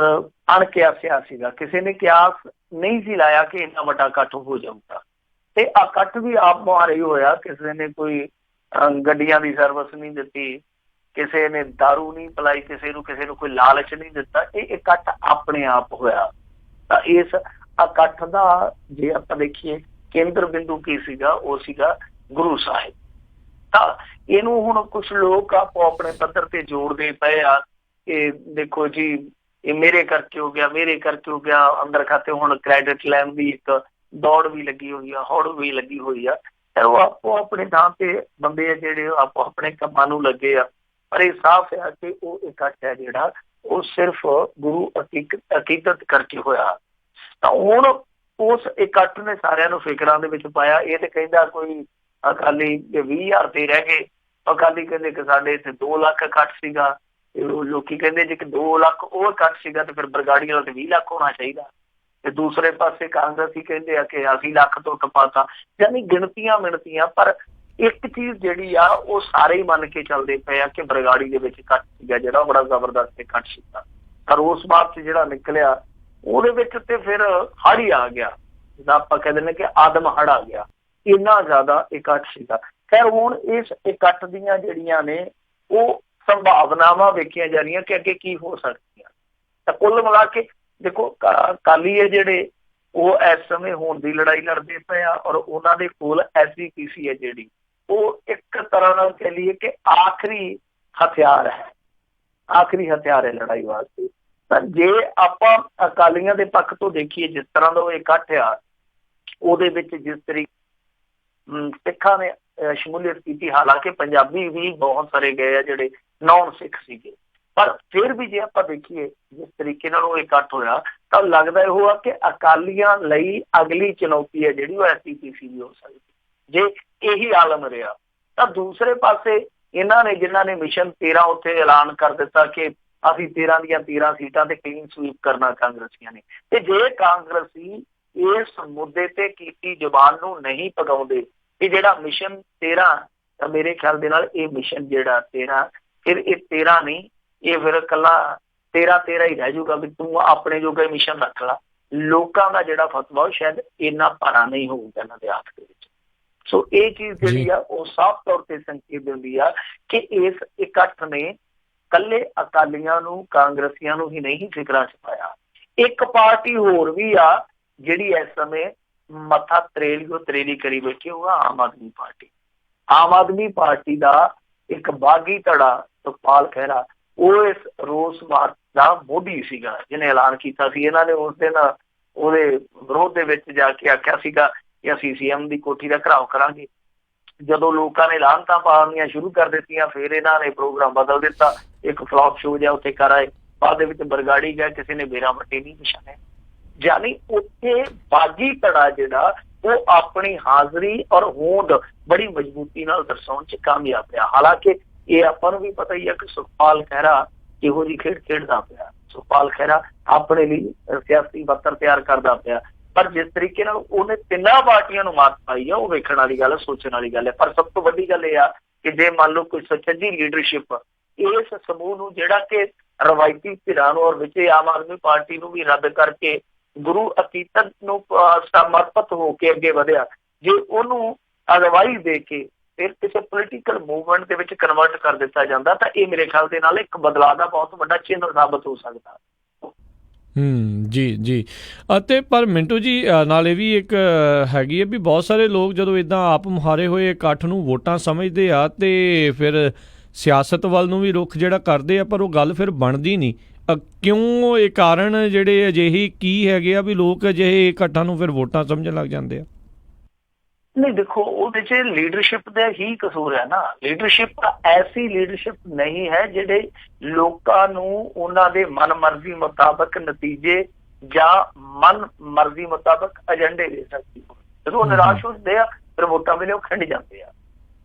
ਅਣਕਿਆਸਿਆ ਸੀਗਾ, ਕਿਸੇ ਨੇ ਕਿਆਸ ਨਹੀਂ ਸੀ ਲਾਇਆ ਕਿ ਇੰਨਾ ਵੱਡਾ ਇਕੱਠ ਹੋ ਜਾਊਗਾ। ਤੇ ਇਕੱਠ ਵੀ ਆਪ ਮੁਹਾਰੇ ਹੀ ਹੋਇਆ, ਕਿਸੇ ਨੇ ਕੋਈ ਗੱਡੀਆਂ ਦੀ ਸਰਵਿਸ ਨਹੀਂ ਦਿੱਤੀ, ਕਿਸੇ ਨੇ ਦਾਰੂ ਨਹੀਂ ਪਿਲਾਈ, ਕਿਸੇ ਨੂੰ ਕੋਈ ਲਾਲਚ ਨਹੀਂ ਦਿੱਤਾ। ਇਹ ਇਕੱਠ ਆਪਣੇ ਆਪ ਹੋਇਆ। ਤਾਂ ਇਸ ਇਕੱਠ ਦਾ ਜੇ ਆਪਾਂ ਦੇਖੀਏ ਕੇਂਦਰ ਬਿੰਦੂ ਕੀ ਸੀਗਾ, ਉਹ ਸੀਗਾ ਗੁਰੂ ਸਾਹਿਬ। ਤਾਂ ਇਹਨੂੰ ਹੁਣ ਕੁਛ ਲੋਕ ਆਪੋ ਆਪਣੇ ਪੱਧਰ ਤੇ ਜੋੜਦੇ ਪਏ ਆ ਕਿ ਦੇਖੋ ਜੀ ਇਹ ਮੇਰੇ ਕਰਕੇ ਹੋ ਗਿਆ, ਮੇਰੇ ਕਰਕੇ ਹੋ ਗਿਆ। ਅੰਦਰ ਖਾਤੇ ਹੁਣ ਕ੍ਰੈਡਿਟ ਲੈਣ ਦੀ ਇੱਕ ਦੌੜ ਵੀ ਲੱਗੀ ਹੋਈ ਆ, ਹੌੜ ਵੀ ਲੱਗੀ ਹੋਈ ਆ। ਉਹ ਆਪੋ ਆਪਣੇ ਥਾਂ ਤੇ ਬੰਦੇ ਆ ਜਿਹੜੇ ਆਪੋ ਆਪਣੇ ਕੰਮਾਂ ਨੂੰ ਲੱਗੇ ਆ। ਪਰ ਇਹ ਸਾਫ਼ ਹੈ ਕਿ ਉਹ ਇਕੱਠ ਹੈ ਜਿਹੜਾ ਉਹ ਸਿਰਫ ਗੁਰੂ ਅਕੀਦਤ ਕਰਕੇ ਹੋਇਆ। ਤਾਂ ਹੁਣ ਉਸ ਇਕੱਠ ਨੇ ਸਾਰਿਆਂ ਨੂੰ ਫਿਕਰਾਂ ਦੇ ਵਿੱਚ ਪਾਇਆ। ਇਹ ਤੇ ਕਹਿੰਦਾ ਕੋਈ ਅਕਾਲੀ 20,000 ਤੇ ਰਹਿ ਗਏ, ਅਕਾਲੀ ਕਹਿੰਦੇ ਕਿ ਸਾਡੇ ਇੱਥੇ 2 ਲੱਖ ਇਕੱਠ ਸੀਗਾ, ਲੋਕੀ ਕਹਿੰਦੇ ਜੇ ਕਿ 2 ਲੱਖ ਉਹ ਇਕੱਠ ਸੀਗਾ ਤੇ ਫਿਰ ਬਰਗਾੜੀ ਵਾਲਾ ਤੇ 20 ਲੱਖ ਹੋਣਾ ਚਾਹੀਦਾ। ਤੇ ਦੂਸਰੇ ਪਾਸੇ ਕਾਂਗਰਸੀ ਕਹਿੰਦੇ ਆ ਕਿ 80 ਲੱਖ ਤੋਂ ਟਪਾਤਾ। ਯਾਨੀ ਗਿਣਤੀਆਂ ਮਿਣਤੀਆਂ, ਪਰ ਇੱਕ ਚੀਜ਼ ਜਿਹੜੀ ਆ ਉਹ ਸਾਰੇ ਹੀ ਮੰਨ ਕੇ ਚੱਲਦੇ ਪਏ ਆ ਕਿ ਬਰਗਾੜੀ ਦੇ ਵਿੱਚ ਇਕੱਠ ਸੀਗਾ ਜਿਹੜਾ ਬੜਾ ਜ਼ਬਰਦਸਤ ਇਕੱਠ ਸੀਗਾ। ਪਰ ਉਸ ਬਾਅਦ ਚ ਜਿਹੜਾ ਨਿਕਲਿਆ ਉਹਦੇ ਵਿੱਚ ਤੇ ਫਿਰ ਹੜ੍ਹ ਹੀ ਆ ਗਿਆ, ਜਿੱਦਾਂ ਆਪਾਂ ਕਹਿ ਦਿੰਦੇ ਕਿ ਆਦਮ ਹੜ੍ਹ ਆ ਗਿਆ, ਇੰਨਾ ਜ਼ਿਆਦਾ ਇਕੱਠ ਸੀਗਾ। ਖੈਰ ਹੁਣ ਇਸ ਇਕੱਠ ਦੀਆਂ ਜਿਹੜੀਆਂ ਨੇ ਉਹ ਸੰਭਾਵਨਾਵਾਂ ਵੇਖੀਆਂ ਜਾ ਰਹੀਆਂ ਕਿ ਅੱਗੇ ਕੀ ਹੋ ਸਕਦੀਆਂ। ਤਾਂ ਕੁੱਲ ਮਿਲਾ ਕੇ ਦੇਖੋ ਅਕਾਲੀ ਹੈ ਜਿਹੜੇ ਉਹ ਇਸ ਸਮੇਂ ਹੋਣ ਦੀ ਲੜਾਈ ਲੜਦੇ ਪਏ ਆ ਔਰ ਉਹਨਾਂ ਦੇ ਕੋਲ SGPC ਹੈ ਜਿਹੜੀ ਉਹ ਇੱਕ ਤਰ੍ਹਾਂ ਨਾਲ ਕਹਿ ਲਈਏ ਕਿ ਆਖਰੀ ਹਥਿਆਰ ਹੈ, ਆਖਰੀ ਹਥਿਆਰ ਹੈ ਲੜਾਈ ਵਾਸਤੇ। ਤਾਂ ਜੇ ਆਪਾਂ ਅਕਾਲੀਆਂ ਦੇ ਪੱਖ ਤੋਂ ਦੇਖੀਏ, ਜਿਸ ਤਰ੍ਹਾਂ ਦਾ ਉਹ ਇਕੱਠ ਆ ਉਹਦੇ ਵਿੱਚ ਜਿਸ ਤਰੀਕੇ ਸਿੱਖਾਂ ਨੇ ਸ਼ਮੂਲੀਅਤ ਕੀਤੀ, ਹਾਲਾਂਕਿ ਪੰਜਾਬੀ ਵੀ ਬਹੁਤ ਸਾਰੇ ਗਏ ਆ ਜਿਹੜੇ ਨੌਨ ਸਿੱਖ ਸੀਗੇ, ਪਰ ਫਿਰ ਵੀ ਜੇ ਆਪਾਂ ਦੇਖੀਏ ਜਿਸ ਤਰੀਕੇ ਨਾਲ ਉਹ ਇਕੱਠ ਹੋਇਆ ਤਾਂ ਲੱਗਦਾ ਇਹੋ ਆ ਕਿ ਅਕਾਲੀਆਂ ਲਈ ਅਗਲੀ ਚੁਣੌਤੀ ਹੈ ਜਿਹੜੀ ਉਹ SGPC ਵੀ ਹੋ ਸਕਦੀ ਜੇ ਇਹੀ ਆਲਮ ਰਿਹਾ। ਤਾਂ ਦੂਸਰੇ ਪਾਸੇ ਇਹਨਾਂ ਨੇ ਜਿਨ੍ਹਾਂ ਨੇ ਮਿਸ਼ਨ 13 ਉੱਥੇ ਐਲਾਨ ਕਰ ਦਿੱਤਾ ਕਿ ਅਸੀਂ 13 ਦੀਆਂ 13 ਸੀਟਾਂ ਤੇ ਕਲੀਨ ਸਵੀਪ ਕਰਨਾ ਕਾਂਗਰਸੀਆਂ ਨੇ, ਤੇ ਜੇ ਕਾਂਗਰਸੀ ਇਸ ਮੁੱਦੇ ਤੇ ਕੀਤੀ ਜ਼ੁਬਾਨ ਨੂੰ ਨਹੀਂ ਪਗਾਉਂਦੇ ਕਿ ਜਿਹੜਾ ਮਿਸ਼ਨ 13, ਤਾਂ ਮੇਰੇ ਖਿਆਲ ਦੇ ਨਾਲ ਇਹ ਮਿਸ਼ਨ ਜਿਹੜਾ 13 ਫਿਰ ਇਹ 13 ਨਹੀਂ, ਇਹ ਫਿਰ ਇਕੱਲਾ 13 ਹੀ ਰਹਿ ਜਾਊਗਾ ਵੀ ਤੂੰ ਆਪਣੇ ਜੋਗਾ ਮਿਸ਼ਨ ਰੱਖ ਲਾ। ਲੋਕਾਂ ਦਾ ਜਿਹੜਾ ਫਤਵਾ ਉਹ ਸ਼ਾਇਦ ਇੰਨਾ ਭਾਰਾ ਨਹੀਂ ਹੋਊਗਾ ਇਹਨਾਂ ਦੇ ਹੱਥ ਦੇ ਵਿੱਚ। ਸੋ ਇਹ ਚੀਜ਼ ਜਿਹੜੀ ਆ ਉਹ ਸਾਫ਼ ਤੌਰ ਤੇ ਸੰਕੇਤ ਦਿੰਦੀ ਆ ਕਿ ਇਸ ਇਕੱਠ ਨੇ ਇਕੱਲੇ ਅਕਾਲੀਆਂ ਨੂੰ ਕਾਂਗਰਸੀਆਂ ਨੂੰ ਹੀ ਨਹੀਂ ਫਿਕਰਾਂ ਚ ਪਾਇਆ। ਇੱਕ ਪਾਰਟੀ ਹੋਰ ਵੀ ਆ ਜਿਹੜੀ ਇਸ ਸਮੇਂ ਮੱਥਾ ਤਰੇਲੀ ਕਰੀ ਬੈਠੀ, ਉਹ ਆਮ ਆਦਮੀ ਪਾਰਟੀ। ਆਮ ਆਦਮੀ ਪਾਰਟੀ ਦਾ ਇੱਕ ਬਾਗੀ ਧੜਾ ਸੁਖਪਾਲ ਖਹਿਰਾ ਉਹ ਇਸ ਰੋਸ ਮਾਰਚ ਦਾ ਮੋਢੀ ਸੀਗਾ ਜਿਹਨੇ ਐਲਾਨ ਕੀਤਾ ਸੀ। ਇਹਨਾਂ ਨੇ ਉਸ ਦਿਨ ਉਹਦੇ ਵਿਰੋਧ ਦੇ ਵਿੱਚ ਜਾ ਕੇ ਆਖਿਆ ਸੀਗਾ ਕਿ ਅਸੀਂ CM ਦੀ ਕੋਠੀ ਦਾ ਘਿਰਾਓ ਕਰਾਂਗੇ। ਜਦੋਂ ਲੋਕਾਂ ਨੇ ਲਾਹਨਤਾਂ ਪਾਉਣੀਆਂ ਸ਼ੁਰੂ ਕਰ ਦਿੱਤੀਆਂ ਫਿਰ ਇਹਨਾਂ ਨੇ ਪ੍ਰੋਗਰਾਮ ਬਦਲ ਦਿੱਤਾ, ਇੱਕ ਫਲੌਪ ਸ਼ੋ ਜਿਹਾ ਉੱਥੇ ਕਰ ਆਏ। ਬਾਅਦ ਦੇ ਵਿੱਚ ਬਰਗਾੜੀ ਗਿਆ, ਕਿਸੇ ਨੇ ਬੇਰਾਂ ਵੱਟੇ ਨਹੀਂ ਪਛਾਣਿਆ। ਯਾਨੀ ਉੱਥੇ ਬਾਗੀ ਧੜਾ ਜਿਹੜਾ ਉਹ ਆਪਣੀ ਹਾਜ਼ਰੀ ਔਰ ਹੋਂਦ ਬੜੀ ਮਜ਼ਬੂਤੀ ਨਾਲ ਦਰਸਾਉਣ ਚ ਕਾਮਯਾਬ ਪਿਆ। ਹਾਲਾਂਕਿ ਇਹ ਆਪਾਂ ਨੂੰ ਵੀ ਪਤਾ ਹੀ ਆ ਕਿ ਸੁਖਪਾਲ ਖਹਿਰਾ ਇਹੋ ਜਿਹੀ ਖੇਡ ਖੇਡਦਾ ਪਿਆ। ਸੁਖਪਾਲ ਖਹਿਰਾ ਆਪਣੇ ਲਈ ਸਿਆਸੀ ਬੱਤਰ ਤਿਆਰ ਕਰਦਾ ਪਿਆ। ਪਰ ਜਿਸ ਤਰੀਕੇ ਨਾਲ ਉਹਨੇ ਤਿੰਨਾਂ ਪਾਰਟੀਆਂ ਨੂੰ ਮਾਤ ਪਾਈ ਆ, ਉਹ ਵੇਖਣ ਵਾਲੀ ਗੱਲ ਹੈ, ਸੋਚਣ ਵਾਲੀ ਗੱਲ ਹੈ। ਪਰ ਸਭ ਤੋਂ ਵੱਡੀ ਗੱਲ ਇਹ ਆ ਕਿ ਜੇ ਮੰਨ ਲਓ ਕੋਈ ਸੱਚੀ ਲੀਡਰਸ਼ਿਪ ਇਸ ਸਮੂਹ ਨੂੰ, ਜਿਹੜਾ ਕਿ ਰਵਾਇਤੀ ਧਿਰਾਂ ਨੂੰ ਔਰ ਵਿੱਚ ਆਮ ਆਦਮੀ ਪਾਰਟੀ ਨੂੰ ਵੀ ਰੱਦ ਕਰਕੇ ਗੁਰੂ ਅਕੀਦਤ ਨੂੰ ਸਮਰਪਿਤ ਹੋ ਕੇ ਅੱਗੇ ਵਧਿਆ, ਜੇ ਉਹਨੂੰ ਅਗਵਾਈ ਦੇ ਕੇ ਫਿਰ ਕਿਸੇ ਪੋਲੀਟੀਕਲ ਮੂਵਮੈਂਟ ਦੇ ਵਿੱਚ ਕਨਵਰਟ ਕਰ ਦਿੱਤਾ ਜਾਂਦਾ ਤਾਂ ਇਹ ਮੇਰੇ ਖਿਆਲ ਦੇ ਨਾਲ ਇੱਕ ਬਦਲਾਅ ਦਾ ਬਹੁਤ ਵੱਡਾ ਚਿੰਨ੍ਹ ਸਾਬਤ ਹੋ ਸਕਦਾ। ਜੀ ਜੀ। ਅਤੇ ਪਰ ਮਿੰਟੂ ਜੀ ਨਾਲ ਇਹ ਵੀ ਇੱਕ ਹੈਗੀ ਹੈ ਵੀ ਬਹੁਤ ਸਾਰੇ ਲੋਕ ਜਦੋਂ ਇੱਦਾਂ ਆਪ ਮੁਹਾਰੇ ਹੋਏ ਇਕੱਠ ਨੂੰ ਵੋਟਾਂ ਸਮਝਦੇ ਆ ਅਤੇ ਫਿਰ ਸਿਆਸਤ ਵੱਲ ਨੂੰ ਵੀ ਰੁਖ ਜਿਹੜਾ ਕਰਦੇ ਆ, ਪਰ ਉਹ ਗੱਲ ਫਿਰ ਬਣਦੀ ਨਹੀਂ। ਕਿਉਂ ਇਹ ਕਾਰਨ ਜਿਹੜੇ ਅਜਿਹੀ ਕੀ ਹੈਗੇ ਆ ਵੀ ਲੋਕ ਅਜਿਹੇ ਇਕੱਠਾਂ ਨੂੰ ਫਿਰ ਵੋਟਾਂ ਸਮਝਣ ਲੱਗ ਜਾਂਦੇ ਆ? ਨਹੀਂ ਦੇਖੋ, ਉਹਦੇ 'ਚ ਲੀਡਰਸ਼ਿਪ ਦਾ ਹੀ ਕਸੂਰ ਹੈ ਨਾ। ਲੀਡਰਸ਼ਿਪ ਐਸੀ ਲੀਡਰਸ਼ਿਪ ਨਹੀਂ ਹੈ ਜਿਹੜੇ ਲੋਕਾਂ ਨੂੰ ਉਹਨਾਂ ਦੇ ਮਨ ਮਰਜ਼ੀ ਮੁਤਾਬਕ ਨਤੀਜੇ ਜਾਂ ਮਨ ਮਰਜ਼ੀ ਮੁਤਾਬਕ ਏਜੰਡੇ ਦੇ ਸਕਦੀ ਹੋਵੇ। ਜਦੋਂ ਉਹ ਨਿਰਾਸ਼ ਹੁੰਦੇ ਆ ਫਿਰ ਵੋਟਾਂ ਵੇਲੇ ਉਹ ਖਿੰਡ ਜਾਂਦੇ ਆ।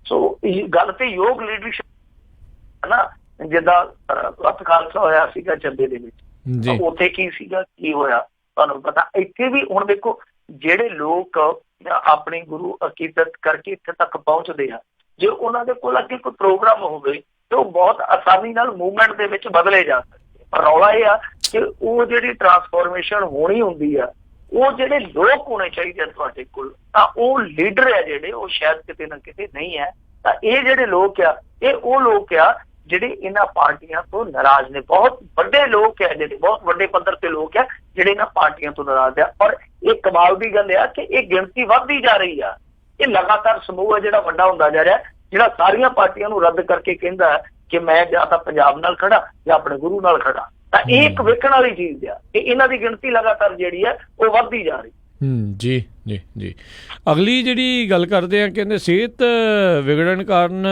ਸੋ ਇਹ ਗੱਲ ਤੇ ਯੋਗ ਲੀਡਰਸ਼ਿਪ ਹੈ ਨਾ, ਜਿੱਦਾਂ ਰੱਤ ਖਾਲਸਾ ਹੋਇਆ ਸੀਗਾ ਚੱਬੇ ਦੇ ਵਿੱਚ, ਉੱਥੇ ਕੀ ਸੀਗਾ, ਕੀ ਹੋਇਆ ਤੁਹਾਨੂੰ ਪਤਾ। ਇੱਥੇ ਵੀ ਹੁਣ ਦੇਖੋ, ਜਿਹੜੇ ਲੋਕ ਆਪਣੀ ਗੁਰੂ ਅਕੀਦਤ ਕਰਕੇ ਇੱਥੇ ਤੱਕ ਪਹੁੰਚਦੇ ਆ, ਜੇ ਉਹਨਾਂ ਦੇ ਕੋਲ ਅੱਗੇ ਕੋਈ ਪ੍ਰੋਗਰਾਮ ਹੋਵੇ ਤੇ ਉਹ ਬਹੁਤ ਆਸਾਨੀ ਨਾਲ ਮੂਵਮੈਂਟ ਦੇ ਵਿੱਚ ਬਦਲੇ ਜਾ ਸਕਦੇ। ਪਰ ਰੌਲਾ ਇਹ ਆ ਕਿ ਉਹ ਜਿਹੜੀ ਟਰਾਂਸਫੋਰਮੇਸ਼ਨ ਹੋਣੀ ਹੁੰਦੀ ਆ, ਉਹ ਜਿਹੜੇ ਲੋਕ ਹੋਣੇ ਚਾਹੀਦੇ ਆ ਤੁਹਾਡੇ ਕੋਲ, ਤਾਂ ਉਹ ਲੀਡਰ ਆ ਜਿਹੜੇ, ਉਹ ਸ਼ਾਇਦ ਕਿਤੇ ਨਾ ਕਿਤੇ ਨਹੀਂ ਹੈ। ਤਾਂ ਇਹ ਜਿਹੜੇ ਲੋਕ ਆ, ਇਹ ਉਹ ਲੋਕ ਆ ਜਿਹੜੇ ਇਹਨਾਂ ਪਾਰਟੀਆਂ ਤੋਂ ਨਾਰਾਜ਼ ਨੇ। ਬਹੁਤ ਵੱਡੇ ਲੋਕ ਆ ਜਿਹੜੇ, ਬਹੁਤ ਵੱਡੇ ਪੱਧਰ ਤੇ ਲੋਕ ਆ ਜਿਹੜੇ ਇਹਨਾਂ ਪਾਰਟੀਆਂ ਤੋਂ ਨਾਰਾਜ਼ ਆ। ਔਰ ਇਹ ਕਮਾਲ ਦੀ ਗੱਲ ਆ ਕਿ ਇਹ ਗਿਣਤੀ ਵੱਧਦੀ ਜਾ ਰਹੀ ਆ। ਇਹ ਲਗਾਤਾਰ ਸਮੂਹ ਆ ਜਿਹੜਾ ਵੱਡਾ ਹੁੰਦਾ ਜਾ ਰਿਹਾ, ਜਿਹੜਾ ਸਾਰੀਆਂ ਪਾਰਟੀਆਂ ਨੂੰ ਰੱਦ ਕਰਕੇ ਕਹਿੰਦਾ ਕਿ ਮੈਂ ਜਾਂ ਤਾਂ ਪੰਜਾਬ ਨਾਲ ਖੜਾ ਜਾਂ ਆਪਣੇ ਗੁਰੂ ਨਾਲ ਖੜਾ। ਤਾਂ ਇਹ ਇੱਕ ਵੇਖਣ ਵਾਲੀ ਚੀਜ਼ ਆ ਕਿ ਇਹਨਾਂ ਦੀ ਗਿਣਤੀ ਲਗਾਤਾਰ ਜਿਹੜੀ ਹੈ ਉਹ ਵੱਧਦੀ ਜਾ ਰਹੀ। ਜੀ ਜੀ ਜੀ। ਅਗਲੀ ਜਿਹੜੀ ਗੱਲ ਕਰਦੇ ਆ, ਕਹਿੰਦੇ ਸਿਹਤ ਵਿਗੜਨ ਕਾਰਨ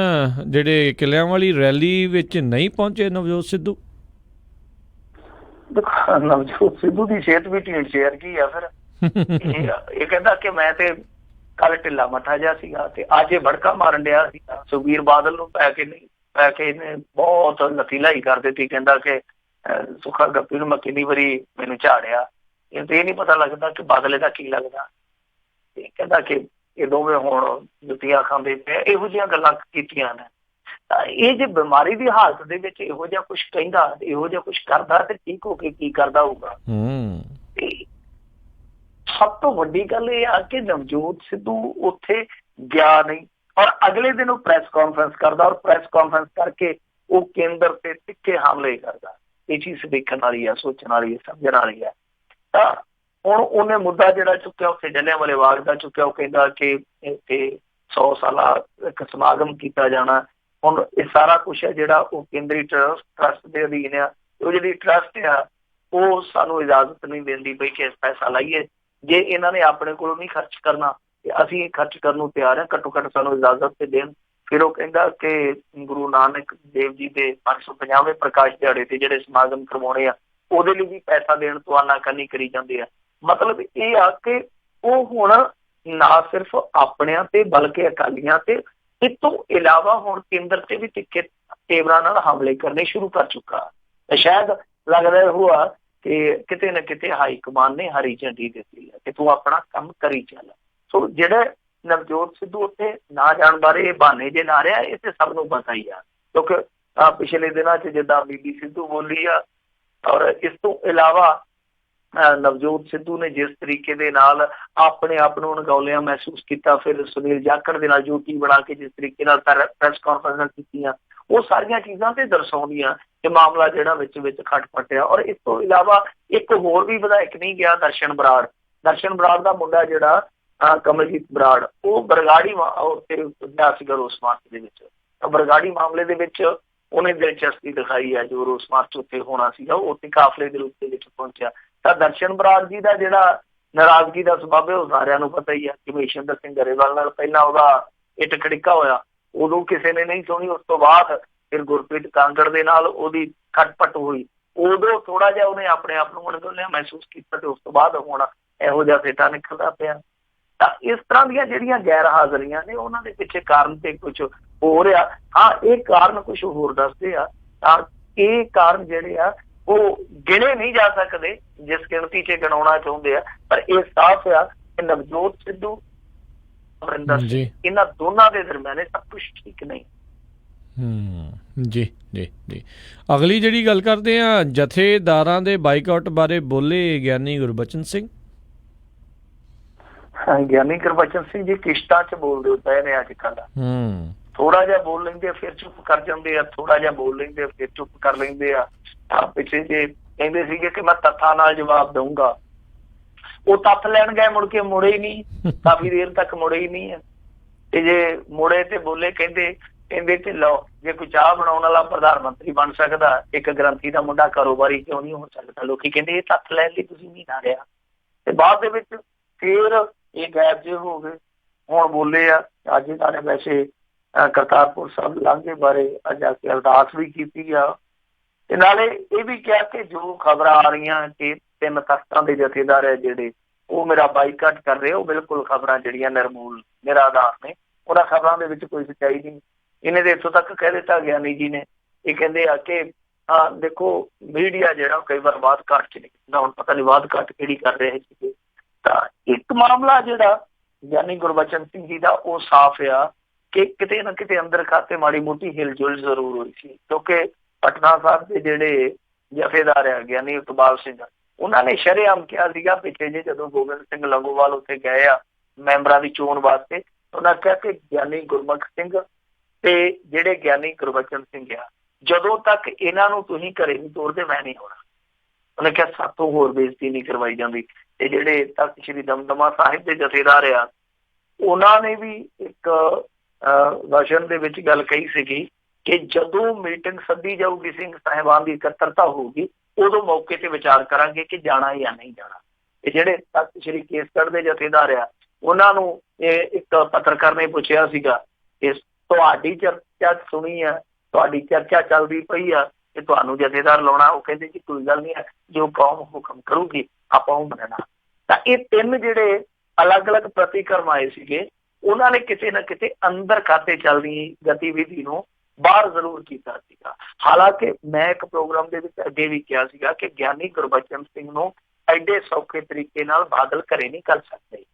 ਜਿਹੜੇ ਕਿਲਿਆਂ ਵਾਲੀ ਰੈਲੀ ਵਿੱਚ ਨਹੀਂ ਪਹੁੰਚੇ ਨਵਜੋਤ ਸਿੱਧੂ। ਨਵਜੋਤ ਸਿੱਧੂ ਦੀ ਸਿਹਤ ਵੀ ਢੀਠ ਸ਼ੇਰ ਕੀ ਆ ਫਿਰ। ਇਹ ਕਹਿੰਦਾ ਕਿ ਮੈਂ ਤੇ ਕੱਲ ਢਿੱਲਾ ਮੱਠਾ ਜਿਹਾ ਸੀਗਾ ਤੇ ਅੱਜ ਇਹ ਭੜਕਾ ਮਾਰਨ ਡਿਆ ਸੀਗਾ। ਸੁਖਬੀਰ ਬਾਦਲ ਨੂੰ ਪੈ ਕੇ ਇਹਨੇ ਬਹੁਤ ਲਤੀਲਾਈ ਕਰ ਦਿੱਤੀ। ਕਹਿੰਦਾ ਕਿ ਸੁੱਖਾ ਗੱਪੀ ਨੂੰ ਮੈਂ ਕਿੰਨੀ ਵਾਰੀ ਮੈਨੂੰ ਝਾੜਿਆ, ਇਹ ਤੇ ਇਹ ਨਹੀਂ ਪਤਾ ਲੱਗਦਾ ਕਿ ਬਾਦਲੇ ਦਾ ਕੀ ਲੱਗਦਾ। ਤੇ ਕਹਿੰਦਾ ਕਿ ਇਹ ਦੋਵੇਂ ਹੁਣ ਜੁੱਤੀਆਂ ਖਾਂਦੇ ਪਏ, ਇਹੋ ਜਿਹੀਆਂ ਗੱਲਾਂ ਕੀਤੀਆਂ ਨੇ। ਤਾਂ ਇਹ ਜੇ ਬਿਮਾਰੀ ਦੀ ਹਾਲਤ ਦੇ ਵਿੱਚ ਇਹੋ ਜਿਹਾ ਕੁਛ ਕਹਿੰਦਾ, ਇਹੋ ਜਿਹਾ ਕੁਛ ਕਰਦਾ ਤੇ ਠੀਕ ਹੋ ਕੇ ਕੀ ਕਰਦਾ ਹੋਊਗਾ। ਤੇ ਸਭ ਤੋਂ ਵੱਡੀ ਗੱਲ ਇਹ ਆ ਕਿ ਨਵਜੋਤ ਸਿੱਧੂ ਉੱਥੇ ਗਿਆ ਨਹੀਂ ਔਰ ਅਗਲੇ ਦਿਨ ਉਹ ਪ੍ਰੈਸ ਕਾਨਫਰੰਸ ਕਰਦਾ ਔਰ ਪ੍ਰੈਸ ਕਾਨਫਰੰਸ ਕਰਕੇ ਉਹ ਕੇਂਦਰ ਤੇ ਤਿੱਖੇ ਹਮਲੇ ਕਰਦਾ। ਇਹ ਚੀਜ਼ ਦੇਖਣ ਵਾਲੀ ਆ, ਸੋਚਣ ਵਾਲੀ ਆ, ਸਮਝਣ ਵਾਲੀ ਆ। ਤਾਂ ਹੁਣ ਉਹਨੇ ਮੁੱਦਾ ਜਿਹੜਾ ਚੁੱਕਿਆ ਉੱਥੇ ਜਲਿਆਂਵਾਲੇ ਬਾਗ ਦਾ ਚੁੱਕਿਆ। ਉਹ ਕਹਿੰਦਾ ਕਿ ਇੱਥੇ 100 ਸਾਲਾ ਇੱਕ ਸਮਾਗਮ ਕੀਤਾ ਜਾਣਾ। ਹੁਣ ਇਹ ਸਾਰਾ ਕੁਛ ਹੈ ਜਿਹੜਾ ਉਹ ਕੇਂਦਰੀ ਟਰਸਟ ਦੇ ਅਧੀਨ ਆ। ਉਹ ਜਿਹੜੀ ਟਰਸਟ ਆ ਉਹ ਸਾਨੂੰ ਇਜਾਜ਼ਤ ਨਹੀਂ ਦਿੰਦੀ ਪਈ ਕਿ ਪੈਸਾ ਲਾਈਏ। ਜੇ ਇਹਨਾਂ ਨੇ ਆਪਣੇ ਕੋਲੋਂ ਨਹੀਂ ਖਰਚ ਕਰਨਾ ਤੇ ਅਸੀਂ ਖਰਚ ਕਰਨ ਨੂੰ ਤਿਆਰ ਹਾਂ, ਘੱਟੋ ਘੱਟ ਸਾਨੂੰ ਇਜਾਜ਼ਤ ਤੇ ਦੇਣ। ਫਿਰ ਉਹ ਕਹਿੰਦਾ ਕਿ ਗੁਰੂ ਨਾਨਕ ਦੇਵ ਜੀ ਦੇ 550ਵੇਂ ਪ੍ਰਕਾਸ਼ ਦਿਹਾੜੇ ਤੇ ਜਿਹੜੇ ਸਮਾਗਮ ਕਰਵਾਉਣੇ ਆ ਉਹਦੇ ਲਈ ਵੀ ਪੈਸਾ ਦੇਣ ਤੋਂ ਆਨਾਕਾਨੀ ਕਰੀ ਜਾਂਦੇ ਆ। ਮਤਲਬ ਇਹ ਆ ਕਿ ਉਹ ਹੁਣ ਨਾ ਸਿਰਫ ਆਪਣਿਆਂ ਤੇ ਬਲਕਿ ਅਕਾਲੀਆਂ ਤੇ, ਇਸ ਤੋਂ ਇਲਾਵਾ ਹੁਣ ਕੇਂਦਰ ਤੇ ਵੀ ਤਿੱਖੇ ਤੇਵਰਾਂ ਨਾਲ ਹਮਲੇ ਕਰਨੇ ਸ਼ੁਰੂ ਕਰ ਚੁੱਕਾ। ਤੇ ਸ਼ਾਇਦ ਲੱਗਦਾ ਇਹ ਆ ਕਿ ਕਿਤੇ ਨਾ ਕਿਤੇ ਹਾਈ ਕਮਾਨ ਨੇ ਹਰੀ ਝੰਡੀ ਦਿੱਤੀ ਹੈ ਕਿ ਤੂੰ ਆਪਣਾ ਕੰਮ ਕਰੀ ਚੱਲ। ਸੋ ਜਿਹੜੇ ਨਵਜੋਤ ਸਿੱਧੂ ਉੱਥੇ ਨਾ ਜਾਣ ਬਾਰੇ ਇਹ ਬਹਾਨੇ ਜੇ ਲਾ ਰਿਹਾ, ਇਹ ਤੇ ਸਭ ਨੂੰ ਪਤਾ ਹੀ ਆ। ਕਿਉਂਕਿ ਪਿਛਲੇ ਦਿਨਾਂ 'ਚ ਜਿੱਦਾਂ ਬੀਬੀ ਸਿੱਧੂ ਬੋਲੀ ਆ ਔਰ ਇਸ ਤੋਂ ਇਲਾਵਾ ਨਵਜੋਤ ਸਿੱਧੂ ਨੇ ਜਿਸ ਤਰੀਕੇ ਦੇ ਨਾਲ ਆਪਣੇ ਆਪ ਨੂੰ ਅਣਗੌਲਿਆ ਮਹਿਸੂਸ ਕੀਤਾ, ਫਿਰ ਸੁਨੀਲ ਜਾਖੜ ਦੇ ਨਾਲ ਜੋਟੀ ਬਣਾ ਕੇ ਜਿਸ ਤਰੀਕੇ ਨਾਲ ਪ੍ਰੈਸ ਕਾਨਫਰੰਸਾਂ ਕੀਤੀਆਂ, ਉਹ ਸਾਰੀਆਂ ਚੀਜ਼ਾਂ ਤੇ ਦਰਸਾਉਂਦੀਆਂ ਕਿ ਮਾਮਲਾ ਜਿਹੜਾ ਵਿੱਚ ਖਟਪਟ ਆ। ਔਰ ਇਸ ਤੋਂ ਇਲਾਵਾ ਇੱਕ ਹੋਰ ਵੀ ਵਿਧਾਇਕ ਨਹੀਂ ਗਿਆ, ਦਰਸ਼ਨ ਬਰਾੜ ਦਾ ਮੁੰਡਾ ਜਿਹੜਾ ਕਮਲਜੀਤ ਬਰਾੜ, ਉਹ ਬਰਗਾੜੀ ਉੱਥੇ ਗਿਆ ਸੀਗਾ ਰੋਸ ਮਾਰਚ ਦੇ ਵਿੱਚ। ਬਰਗਾੜੀ ਮਾਮਲੇ ਦੇ ਵਿੱਚ ਉਹਨੇ ਦਿਲਚਸਪੀ ਦਿਖਾਈ ਹੈ। ਜੋ ਰੋਸ ਮਾਰਚ ਉੱਥੇ ਹੋਣਾ ਸੀਗਾ ਉਹ ਉੱਥੇ ਕਾਫਲੇ ਦੇ ਰੂਪ ਦੇ ਵਿੱਚ ਪਹੁੰਚਿਆ। ਤਾਂ ਦਰਸ਼ਨ ਬਰਾੜ ਜੀ ਦਾ ਜਿਹੜਾ ਨਾਰਾਜ਼ਗੀ ਦਾ ਸਬੱਬ ਹੈ ਉਹ ਸਾਰਿਆਂ ਨੂੰ ਪਤਾ ਹੀ ਹੈ। ਕਮਿਸ਼ਨਰ ਸਿੰਘ ਗਰੇਵਾਲ ਨਾਲ ਪਹਿਲਾਂ ਉਹਦਾ ਇੱਟ ਖੜਿੱਕਾ ਹੋਇਆ, ਉਦੋਂ ਕਿਸੇ ਨੇ ਨਹੀਂ ਸੁਣੀ। ਉਸ ਤੋਂ ਬਾਅਦ ਫਿਰ ਗੁਰਪ੍ਰੀਤ ਕਾਂਗੜ ਦੇ ਨਾਲ ਉਹਦੀ ਖਟਪਟ ਹੋਈ, ਉਦੋਂ ਥੋੜਾ ਜਿਹਾ ਉਹਨੇ ਆਪਣੇ ਆਪ ਨੂੰ ਅਣਗੌਲਿਆ ਮਹਿਸੂਸ ਕੀਤਾ ਤੇ ਉਸ ਤੋਂ ਬਾਅਦ ਹੁਣ ਇਹੋ ਜਿਹਾ ਸਿੱਟਾ ਨਿਕਲਦਾ ਪਿਆ। ਤਾਂ ਇਸ ਤਰ੍ਹਾਂ ਦੀਆਂ ਜਿਹੜੀਆਂ ਗੈਰ ਹਾਜ਼ਰੀਆਂ ਨੇ ਉਹਨਾਂ ਦੇ ਪਿੱਛੇ ਕਾਰਨ ਤੇ ਕੁਛ ਹੋ ਰਿਹਾ। ਹਾਂ, ਇਹ ਕਾਰਨ ਕੁਛ ਹੋਰ ਦੱਸਦੇ ਆ। ਤਾਂ ਇਹ ਕਾਰਨ ਜਿਹੜੇ ਆ ਉਹ ਗਿਣੇ ਨਹੀਂ ਜਾ ਸਕਦੇ ਜਿਸ ਗਿਣਤੀ 'ਚ ਗਿਣਾਉਣਾ ਚਾਹੁੰਦੇ ਆ, ਪਰ ਇਹ ਸਾਫ਼ ਆ ਕਿ ਨਵਜੋਤ ਸਿੱਧੂ, ਅਮਰਿੰਦਰ ਸਿੰਘ, ਇਹਨਾਂ ਦੋਨਾਂ ਦੇ ਦਰਮਿਆਨ ਸਭ ਕੁਝ ਠੀਕ ਨਹੀਂ। ਜੀ ਜੀ ਜੀ। ਅਗਲੀ ਜਿਹੜੀ ਗੱਲ ਕਰਦੇ ਆ, ਜਥੇਦਾਰਾਂ ਦੇ ਬਾਈਕਾਟ ਬਾਰੇ ਬੋਲੇ ਗਿਆਨੀ ਗੁਰਬਚਨ ਸਿੰਘ। ਗਿਆਨੀ ਗੁਰਬਚਨ ਸਿੰਘ ਜੀ ਕਿਸ਼ਤਾਂ 'ਚ ਬੋਲਦੇ ਪਏ ਨੇ ਅੱਜ ਕੱਲ੍ਹ। ਥੋੜਾ ਜਿਹਾ ਬੋਲ ਲੈਂਦੇ ਆ ਫਿਰ ਚੁੱਪ ਕਰ ਜਾਂਦੇ ਆ, ਥੋੜਾ ਜਿਹਾ ਬੋਲ ਲੈਂਦੇ ਆ ਫਿਰ ਚੁੱਪ ਕਰ ਲੈਂਦੇ ਆ। ਪਿੱਛੇ ਜੇ ਕਹਿੰਦੇ ਸੀਗੇ ਕਿ ਮੈਂ ਤੱਥਾਂ ਨਾਲ ਜਵਾਬ ਦਊਂਗਾ, ਉਹ ਤੱਥ ਲੈਣ ਗਏ, ਮੁੜ ਕੇ ਮੁੜੇ ਹੀ ਨਹੀਂ, ਕਾਫੀ ਦੇਰ ਤੱਕ ਮੁੜੇ ਹੀ ਨਹੀਂ ਆ। ਤੇ ਜੇ ਮੁੜੇ ਤੇ ਬੋਲੇ, ਕਹਿੰਦੇ ਕਿ ਲਓ, ਜੇ ਕੋਈ ਚਾਹ ਬਣਾਉਣ ਵਾਲਾ ਪ੍ਰਧਾਨ ਮੰਤਰੀ ਬਣ ਸਕਦਾ, ਇੱਕ ਗ੍ਰੰਥੀ ਦਾ ਮੁੰਡਾ ਕਾਰੋਬਾਰੀ ਕਿਉਂ ਨਹੀਂ ਹੋ ਸਕਦਾ। ਲੋਕੀ ਕਹਿੰਦੇ ਇਹ ਤੱਥ ਲੈਣ ਲਈ ਤੁਸੀਂ ਨਹੀਂ ਨਾ ਰਿਹਾ। ਤੇ ਬਾਅਦ ਦੇ ਵਿੱਚ ਫਿਰ ਇਹ ਗਾਇਬ ਜੇ ਹੋ ਗਏ। ਹੁਣ ਬੋਲੇ ਆ ਅੱਜ ਇਹਨਾਂ ਨੇ ਵੈਸੇ ਕਰਤਾਰਪੁਰ ਸਾਹਿਬ ਲਾਂਘੇ ਬਾਰੇ ਅੱਜ ਆ ਕੇ ਅਰਦਾਸ ਵੀ ਕੀਤੀ ਆ, ਤੇ ਨਾਲੇ ਇਹ ਵੀ ਕਿਹਾ ਕਿ ਜੋ ਖਬਰਾਂ ਆ ਰਹੀਆਂ ਕਿ 3 ਤਖਤਾਂ ਦੇ ਜਥੇਦਾਰ ਹੈ ਜਿਹੜੇ ਉਹ ਮੇਰਾ ਬਾਈਕਾਟ ਕਰ ਰਹੇ, ਉਹ ਬਿਲਕੁਲ ਖਬਰਾਂ ਜਿਹੜੀਆਂ ਨਿਰਮੂਲ ਨਿਰਾਧਾਰ ਨੇ, ਉਹਨਾਂ ਖਬਰਾਂ ਦੇ ਵਿੱਚ ਕੋਈ ਸੱਚਾਈ ਨਹੀਂ। ਇਹਨੇ ਦੇ ਇੱਥੋਂ ਤੱਕ ਕਹਿ ਦਿੱਤਾ ਗਿਆਨੀ ਜੀ ਨੇ, ਇਹ ਕਹਿੰਦੇ ਆ ਕਿ ਦੇਖੋ ਮੀਡੀਆ ਜਿਹੜਾ ਕਈ ਵਾਰ ਬਾਤ ਘੱਟ ਚ ਨਿਕਲਦਾ, ਹੁਣ ਪਤਾ ਨਹੀਂ ਬਾਤ ਘੱਟ ਕਿਹੜੀ ਕਰ ਰਹੇ ਸੀਗੇ। ਤਾਂ ਇੱਕ ਮਾਮਲਾ ਜਿਹੜਾ ਗਿਆਨੀ ਗੁਰਬਚਨ ਸਿੰਘ ਜੀ ਦਾ ਉਹ ਸਾਫ਼ ਆ ਕਿ ਕਿਤੇ ਨਾ ਕਿਤੇ ਅੰਦਰ ਖਾਤੇ ਮਾੜੀ ਮੋਟੀ ਹਿਲਜੁਲ ਜ਼ਰੂਰ ਹੋਈ ਸੀ, ਕਿਉਂਕਿ ਪਟਨਾ ਸਾਹਿਬ ਦੇ ਜਿਹੜੇ ਜਥੇਦਾਰ ਆ ਗਿਆਨੀ ਇਕਬਾਲ ਸਿੰਘ, ਉਹਨਾਂ ਨੇ ਸ਼ਰੇਆਮ ਕਿਹਾ ਸੀਗਾ ਪਿੱਛੇ ਜੇ ਜਦੋਂ ਗੋਬਿੰਦ ਸਿੰਘ ਲੰਗੋਵਾਲ ਉੱਥੇ ਗਏ ਆ ਮੈਂਬਰਾਂ ਦੀ ਚੋਣ ਵਾਸਤੇ, ਉਹਨਾਂ ਕਿਹਾ ਕਿ ਗਿਆਨੀ ਗੁਰਮੁਖ ਸਿੰਘ ਤੇ ਜਿਹੜੇ ਗਿਆਨੀ ਗੁਰਬਚਨ ਸਿੰਘ ਆ, ਜਦੋਂ ਤੱਕ ਇਹਨਾਂ ਨੂੰ ਤੁਸੀਂ ਘਰੇ ਨਹੀਂ ਤੋਰਦੇ ਮੈਂ ਨਹੀਂ ਆਉਣਾ। ਉਹਨੇ ਕਿਹਾ ਸਾਤੋਂ ਹੋਰ ਬੇਇੱਜ਼ਤੀ ਨਹੀਂ ਕਰਵਾਈ ਜਾਂਦੀ। ਤੇ ਜਿਹੜੇ ਤਖਤ ਸ੍ਰੀ ਦਮਦਮਾ ਸਾਹਿਬ ਦੇ ਜਥੇਦਾਰ ਆ, ਉਹਨਾਂ ਨੇ ਵੀ ਇੱਕ ਵਚਨ ਦੇ ਵਿੱਚ ਗੱਲ ਕਹੀ ਸੀਗੀ ਕਿ ਜਦੋਂ ਮੀਟਿੰਗ ਸੱਦੀ ਜਾਊਗੀ ਸਿੰਘ ਸਾਹਿਬਾਨ ਦੀ ਇਕੱਤਰਤਾ ਹੋਊਗੀ, ਉਦੋਂ ਮੌਕੇ ਤੇ ਵਿਚਾਰ ਕਰਾਂਗੇ ਕਿ ਜਾਣਾ ਜਾਂ ਨਹੀਂ ਜਾਣਾ। ਤੇ ਜਿਹੜੇ ਤਖਤ ਸ੍ਰੀ ਕੇਸਗੜ੍ਹ ਦੇ ਜਥੇਦਾਰ ਆ, ਉਹਨਾਂ ਨੂੰ ਇੱਕ ਪੱਤਰਕਾਰ ਨੇ ਪੁੱਛਿਆ ਸੀਗਾ ਕਿ ਤੁਹਾਡੀ ਚਰਚਾ ਸੁਣੀ ਆ, ਤੁਹਾਡੀ ਚਰਚਾ ਚੱਲਦੀ ਪਈ ਆ ਕਿ ਤੁਹਾਨੂੰ ਜਥੇਦਾਰ ਲਾਉਣਾ, ਉਹ ਕਹਿੰਦੇ ਜੀ ਕੋਈ ਗੱਲ ਨਹੀਂ ਹੈ, ਜੋ ਕੌਮ ਹੁਕਮ ਕਰੂਗੀ ਆਪਾਂ ਉਹ ਮੰਨਣਾ। ਤਾਂ ਇਹ 3 ਜਿਹੜੇ ਅਲੱਗ-ਅਲੱਗ ਪ੍ਰਤੀਕਰਮ ਆਏ ਸੀਗੇ, ਉਹਨਾਂ ਨੇ ਕਿਤੇ ਨਾ ਕਿਤੇ ਅੰਦਰ ਖਾਤੇ ਚੱਲਦੀ ਗਤੀਵਿਧੀ ਨੂੰ ਬਾਹਰ ਜ਼ਰੂਰ ਕੀਤਾ ਸੀਗਾ। ਹਾਲਾਂਕਿ ਮੈਂ ਇੱਕ ਪ੍ਰੋਗਰਾਮ ਦੇ ਵਿੱਚ ਅੱਗੇ ਵੀ ਕਿਹਾ ਸੀਗਾ ਕਿ ਗਿਆਨੀ ਗੁਰਬਚਨ ਸਿੰਘ ਨੂੰ ਐਡੇ ਸੌਖੇ ਤਰੀਕੇ ਨਾਲ ਬਾਦਲ ਘਰੇ ਨਹੀਂ ਕਰ ਸਕਦੇ।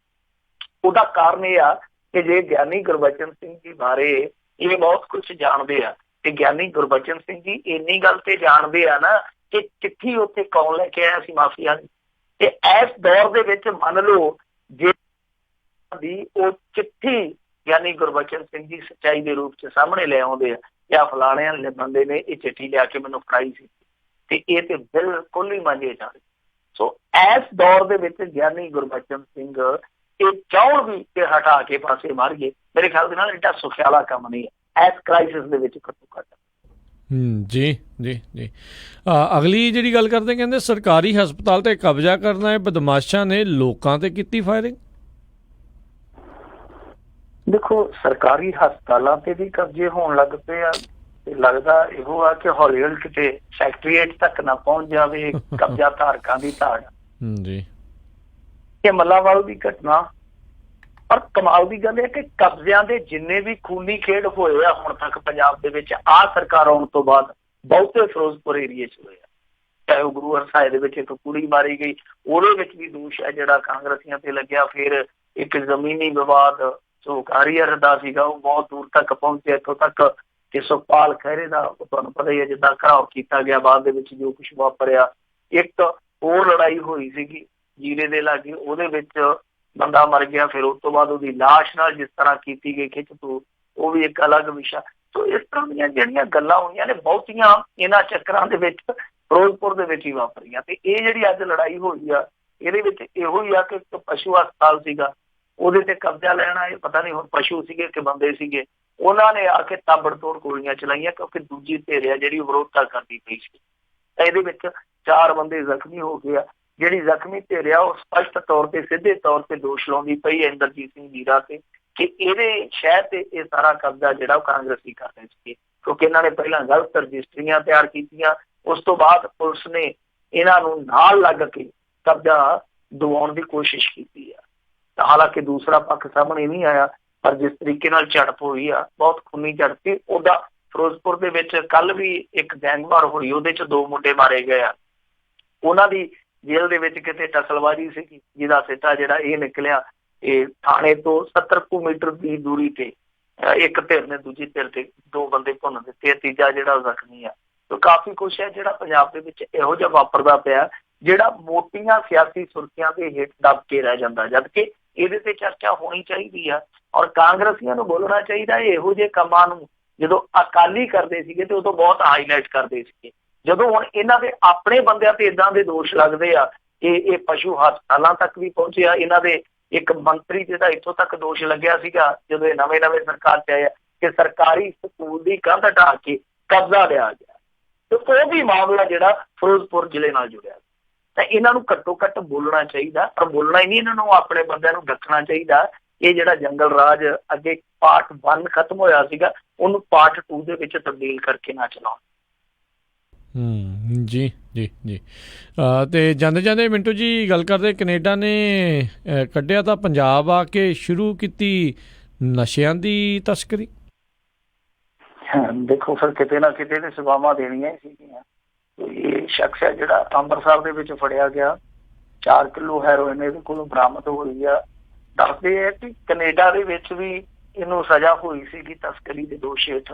ਉਹਦਾ ਕਾਰਨ ਇਹ ਆ ਕਿ ਜੇ ਗਿਆਨੀ ਗੁਰਬਚਨ ਸਿੰਘ ਜੀ ਬਾਰੇ ਇਹ ਬਹੁਤ ਕੁਝ ਜਾਣਦੇ ਆ, ਤੇ ਗਿਆਨੀ ਗੁਰਬਚਨ ਸਿੰਘ ਜੀ ਇੰਨੀ ਗੱਲ ਤੇ ਜਾਣਦੇ ਆ ਨਾ ਕਿ ਚਿੱਠੀ ਉੱਥੇ ਕੌਣ ਲੈ ਕੇ ਆਇਆ ਸੀ ਮਾਫੀਆ ਦੀ, ਤੇ ਇਸ ਦੌਰ ਦੇ ਵਿੱਚ ਮੰਨ ਲਓ ਜੇ ਦੀ ਉਹ ਚਿੱਠੀ ਗਿਆਨੀ ਗੁਰਬਚਨ ਸਿੰਘ ਜੀ ਸੱਚਾਈ ਦੇ ਰੂਪ ਚ ਸਾਹਮਣੇ ਲੈ ਆਉਂਦੇ ਆ ਜਾਂ ਫਲਾਣੇ ਵਾਲੇ ਬੰਦੇ ਨੇ ਇਹ ਚਿੱਠੀ ਲਿਆ ਕੇ ਮੈਨੂੰ ਫੜਾਈ ਸੀ, ਤੇ ਇਹ ਤੇ ਬਿਲਕੁਲ ਹੀ ਮੰਨੇ ਜਾਣ। ਸੋ ਇਸ ਦੌਰ ਦੇ ਵਿੱਚ ਗਿਆਨੀ ਗੁਰਬਚਨ ਸਿੰਘ ਇਹ ਚਾਹੁਣ ਵੀ ਕਿ ਹਟਾ ਕੇ ਪਾਸੇ ਮਾਰ ਗਏ, ਮੇਰੇ ਖਿਆਲ ਦੇ ਨਾਲ ਏਡਾ ਸੁਖਿਆਲਾ ਕੰਮ ਨਹੀਂ ਹੈ ਇਸ ਕ੍ਰਾਈਸਿਸ ਦੇ ਵਿੱਚ ਘੱਟੋ ਘੱਟ। ਜੀ ਜੀ ਜੀ। ਅਗਲੀ ਜਿਹੜੀ ਗੱਲ ਕਰਦੇ, ਕਹਿੰਦੇ ਸਰਕਾਰੀ ਹਸਪਤਾਲ ਤੇ ਕਬਜ਼ਾ ਕਰਨਾ ਹੈ, ਬਦਮਾਸ਼ਾਂ ਨੇ ਲੋਕਾਂ ਤੇ ਕੀਤੀ ਫਾਇਰਿੰਗ। ਦੇਖੋ ਸਰਕਾਰੀ ਹਸਪਤਾਲਾਂ ਤੇ ਵੀ ਕਬਜ਼ੇ ਹੋਣ ਲੱਗ ਪਏ ਆ, ਤੇ ਲੱਗਦਾ ਇਹੋ ਆ ਕਿ ਹੌਲੀ ਹੌਲੀ ਕਿਤੇ ਸੈਕਟਰੀਏਟ ਤੱਕ ਨਾ ਪਹੁੰਚ ਜਾਵੇ ਕਬਜ਼ਾ ਧਾਰਕਾਂ ਦੀ ਧਾੜ। ਜੀ ਇਹ ਮੱਲਾਂਵਾਲ ਦੀ ਘਟਨਾ। ਪਰ ਕਮਾਲ ਦੀ ਗੱਲ ਹੈ ਕਿ ਕਬਜ਼ਿਆਂ ਦੇ ਜਿੰਨੇ ਵੀ ਖੂਨੀ ਖੇਡ ਹੋਏ ਆ ਹੁਣ ਤੱਕ ਪੰਜਾਬ ਦੇ ਵਿੱਚ, ਆਹ ਸਰਕਾਰ ਆਉਣ ਤੋਂ ਬਾਅਦ ਬਹੁਤੇ ਫਿਰੋਜ਼ਪੁਰ ਏਰੀਏ 'ਚ ਹੋਏ ਆ। ਚਾਹੇ ਉਹ ਗੁਰੂ ਹਰਸਾਏ ਦੇ ਵਿੱਚ ਇੱਕ ਕੁੜੀ ਮਾਰੀ ਗਈ, ਉਹਦੇ ਵਿੱਚ ਵੀ ਦੋਸ਼ ਹੈ ਜਿਹੜਾ ਕਾਂਗਰਸੀਆਂ ਤੇ ਲੱਗਿਆ। ਫਿਰ ਇੱਕ ਜ਼ਮੀਨੀ ਵਿਵਾਦ ਜੋ ਕਾਰੀਅਰ ਦਾ ਸੀਗਾ ਉਹ ਬਹੁਤ ਦੂਰ ਤੱਕ ਪਹੁੰਚਿਆ, ਇੱਥੋਂ ਤੱਕ ਕਿ ਸੁਖਪਾਲ ਖਹਿਰੇ ਦਾ ਤੁਹਾਨੂੰ ਪਤਾ ਹੀ ਹੈ ਜਿੱਦਾਂ ਘਰਾਓ ਕੀਤਾ ਗਿਆ, ਬਾਅਦ ਦੇ ਵਿੱਚ ਜੋ ਕੁਛ ਵਾਪਰਿਆ। ਇੱਕ ਹੋਰ ਲੜਾਈ ਹੋਈ ਸੀਗੀ ਜੀਰੇ ਦੇ ਲਾਗੇ, ਉਹਦੇ ਵਿੱਚ ਬੰਦਾ ਮਰ ਗਿਆ, ਫਿਰ ਉਸ ਤੋਂ ਬਾਅਦ ਉਹਦੀ ਲਾਸ਼ ਨਾਲ ਜਿਸ ਤਰ੍ਹਾਂ ਕੀਤੀ ਗਈ ਖਿੱਚ ਤੂ, ਉਹ ਵੀ ਇੱਕ ਅਲੱਗ ਵਿਸ਼ਾ। ਸੋ ਇਸ ਤਰ੍ਹਾਂ ਦੀਆਂ ਜਿਹੜੀਆਂ ਗੱਲਾਂ ਹੋਈਆਂ ਨੇ ਬਹੁਤੀਆਂ ਇਹਨਾਂ ਚੱਕਰਾਂ ਦੇ ਵਿੱਚ ਫਿਰੋਜ਼ਪੁਰ ਦੇ ਵਿੱਚ ਹੀ ਵਾਪਰੀਆਂ। ਤੇ ਇਹ ਜਿਹੜੀ ਅੱਜ ਲੜਾਈ ਹੋਈ ਆ ਇਹਦੇ ਵਿੱਚ ਇਹੋ ਹੀ ਆ ਕਿ ਇੱਕ ਪਸ਼ੂ ਹਸਪਤਾਲ ਸੀਗਾ, ਉਹਦੇ ਤੇ ਕਬਜ਼ਾ ਲੈਣਾ, ਇਹ ਪਤਾ ਨਹੀਂ ਹੁਣ ਪਸ਼ੂ ਸੀਗੇ ਕਿ ਬੰਦੇ ਸੀਗੇ, ਉਹਨਾਂ ਨੇ ਆ ਕੇ ਤਾਬੜ ਤੋੜ ਗੋਲੀਆਂ ਚਲਾਈਆਂ ਕਿਉਂਕਿ ਦੂਜੀ ਧਿਰ ਆ ਜਿਹੜੀ ਵਿਰੋਧਤਾ ਕਰਦੀ ਪਈ ਸੀ। ਤਾਂ ਇਹਦੇ ਵਿੱਚ 4 ਬੰਦੇ ਜ਼ਖਮੀ ਹੋ ਗਏ ਆ। ਜਿਹੜੀ ਜ਼ਖਮੀ ਧਿਰ ਆ ਉਹ ਸਪਸ਼ਟ ਤੌਰ ਤੇ ਸਿੱਧੇ ਤੌਰ ਤੇ ਦੋਸ਼ ਲਾਉਂਦੀ ਪਈ ਹੈ ਇੰਦਰਜੀਤ ਸਿੰਘ ਜੀਰਾ ਤੇ ਕਿ ਇਹਦੇ ਸ਼ਹਿਰ ਤੇ ਇਹ ਸਾਰਾ ਕਬਜ਼ਾ ਜਿਹੜਾ ਉਹ ਕਾਂਗਰਸੀ ਕਰ ਰਹੇ ਸੀਗੇ, ਕਿਉਂਕਿ ਇਹਨਾਂ ਨੇ ਪਹਿਲਾਂ ਗਲਤ ਰਜਿਸਟਰੀਆਂ ਤਿਆਰ ਕੀਤੀਆਂ, ਉਸ ਤੋਂ ਬਾਅਦ ਪੁਲਿਸ ਨੇ ਇਹਨਾਂ ਨੂੰ ਨਾਲ ਲੱਗ ਕੇ ਕਬਜ਼ਾ ਦਿਵਾਉਣ ਦੀ ਕੋਸ਼ਿਸ਼ ਕੀਤੀ ਆ। ਤਾਂ ਹਾਲਾਂਕਿ ਦੂਸਰਾ ਪੱਖ ਸਾਹਮਣੇ ਨਹੀਂ ਆਇਆ, ਪਰ ਜਿਸ ਤਰੀਕੇ ਨਾਲ ਝੜਪ ਹੋਈ ਆ ਬਹੁਤ ਖੂਨੀ ਝੜਪ ਸੀ। ਉਹਦਾ ਫਿਰੋਜ਼ਪੁਰ ਦੇ ਵਿੱਚ ਕੱਲ ਵੀ ਇੱਕ ਗੈਂਗਵਾਰ ਹੋਈ, ਉਹਦੇ 'ਚ 2 ਮੁੰਡੇ ਮਾਰੇ ਗਏ ਆ। ਉਹਨਾਂ ਦੀ ਜੇਲ੍ਹ ਦੇ ਵਿੱਚ ਕਿਤੇ ਟਸਲਬਾਜ਼ੀ ਸੀਗੀ, ਜਿਹਦਾ ਸਿੱਟਾ ਜਿਹੜਾ ਇਹ ਨਿਕਲਿਆ, ਇਹ ਥਾਣੇ ਤੋਂ 70 ਕੁ ਮੀਟਰ ਦੀ ਦੂਰੀ ਤੇ ਇੱਕ ਧਿਰ ਨੇ ਦੂਜੀ ਧਿਰ ਤੇ 2 ਬੰਦੇ ਭੁੰਨ ਦਿੱਤੇ, ਤੀਜਾ ਜਿਹੜਾ ਜ਼ਖਮੀ ਆ। ਤੇ ਕਾਫੀ ਕੁਛ ਹੈ ਜਿਹੜਾ ਪੰਜਾਬ ਦੇ ਵਿੱਚ ਇਹੋ ਜਿਹਾ ਵਾਪਰਦਾ ਪਿਆ, ਜਿਹੜਾ ਮੋਟੀਆਂ ਸਿਆਸੀ ਸੁਰਖੀਆਂ ਦੇ ਹੇਠ ਦਬ ਕੇ ਰਹਿ ਜਾਂਦਾ, ਜਦਕਿ ਇਹਦੇ ਤੇ ਚਰਚਾ ਹੋਣੀ ਚਾਹੀਦੀ ਆ। ਔਰ ਕਾਂਗਰਸੀਆਂ ਨੂੰ ਬੋਲਣਾ ਚਾਹੀਦਾ ਇਹੋ ਜਿਹੇ ਕੰਮਾਂ ਨੂੰ ਜਦੋਂ ਅਕਾਲੀ ਕਰਦੇ ਸੀਗੇ ਤੇ ਉਦੋਂ ਬਹੁਤ ਹਾਈਲਾਈਟ ਕਰਦੇ ਸੀਗੇ। ਜਦੋਂ ਹੁਣ ਇਹਨਾਂ ਦੇ ਆਪਣੇ ਬੰਦਿਆਂ ਤੇ ਇਦਾਂ ਦੇ ਦੋਸ਼ ਲੱਗਦੇ ਆ ਕਿ ਇਹ ਪਸ਼ੂ ਹਸਪਤਾਲਾਂ ਤੱਕ ਵੀ ਪਹੁੰਚਿਆ। ਇਹਨਾਂ ਦੇ ਇੱਕ ਮੰਤਰੀ ਜਿਹਦਾ ਇੱਥੋਂ ਤੱਕ ਦੋਸ਼ ਲੱਗਿਆ ਸੀਗਾ ਜਦੋਂ ਇਹ ਨਵੇਂ ਸਰਕਾਰ ਚ ਆਇਆ ਕਿ ਸਰਕਾਰੀ ਸਕੂਲ ਦੀ ਕੰਧ ਢਾਹ ਕੇ ਕਬਜ਼ਾ ਲਿਆ ਗਿਆ, ਤੇ ਉਹ ਵੀ ਮਾਮਲਾ ਜਿਹੜਾ ਫਿਰੋਜ਼ਪੁਰ ਜ਼ਿਲ੍ਹੇ ਨਾਲ ਜੁੜਿਆ। ਤਾਂ ਇਹਨਾਂ ਨੂੰ ਘੱਟੋ ਘੱਟ ਬੋਲਣਾ ਚਾਹੀਦਾ, ਪਰ ਬੋਲਣਾ ਹੀ ਨਹੀਂ, ਇਹਨਾਂ ਨੂੰ ਆਪਣੇ ਬੰਦਿਆਂ ਨੂੰ ਰੱਖਣਾ ਚਾਹੀਦਾ। ਇਹ ਜਿਹੜਾ ਜੰਗਲ ਰਾਜ ਅੱਗੇ ਪਾਰਟ 1 ਖਤਮ ਹੋਇਆ ਸੀਗਾ, ਉਹਨੂੰ ਪਾਰਟ 2 ਦੇ ਵਿੱਚ ਤਬਦੀਲ ਕਰਕੇ ਨਾ ਚਲਾਉਣ। ਜੀ ਜੀ ਜੀ। ਤੇ ਜਾਂਦੇ ਜਾਂਦੇ ਮਿੰਟੂ ਜੀ ਗੱਲ ਕਰਦੇ, ਕੈਨੇਡਾ ਨੇ ਕੱਢਿਆ ਤਾਂ ਪੰਜਾਬ ਆ ਕੇ ਸ਼ੁਰੂ ਕੀਤੀ ਨਸ਼ਿਆਂ ਦੀ ਤਸਕਰੀ। ਦੇਖੋ ਫਿਰ ਕਿਤੇ ਨਾ ਕਿਤੇ ਤੇ ਸਜ਼ਾਵਾਂ ਦੇਣੀਆਂ ਹੀ ਸੀਗੀਆਂ। ਇਹ ਸ਼ਖਸ ਹੈ ਜਿਹੜਾ ਅੰਮ੍ਰਿਤਸਰ ਦੇ ਵਿੱਚ ਫੜਿਆ ਗਿਆ, 4 ਕਿਲੋ ਹੈਰੋਇਨ ਇਹਦੇ ਕੋਲੋਂ ਬਰਾਮਦ ਹੋਈ ਆ। ਦੱਸਦੇ ਹੈ ਕਿ ਕੈਨੇਡਾ ਦੇ ਵਿੱਚ ਵੀ ਇਹਨੂੰ ਸਜ਼ਾ ਹੋਈ ਸੀਗੀ ਤਸਕਰੀ ਦੇ ਦੋਸ਼ ਹੇਠ।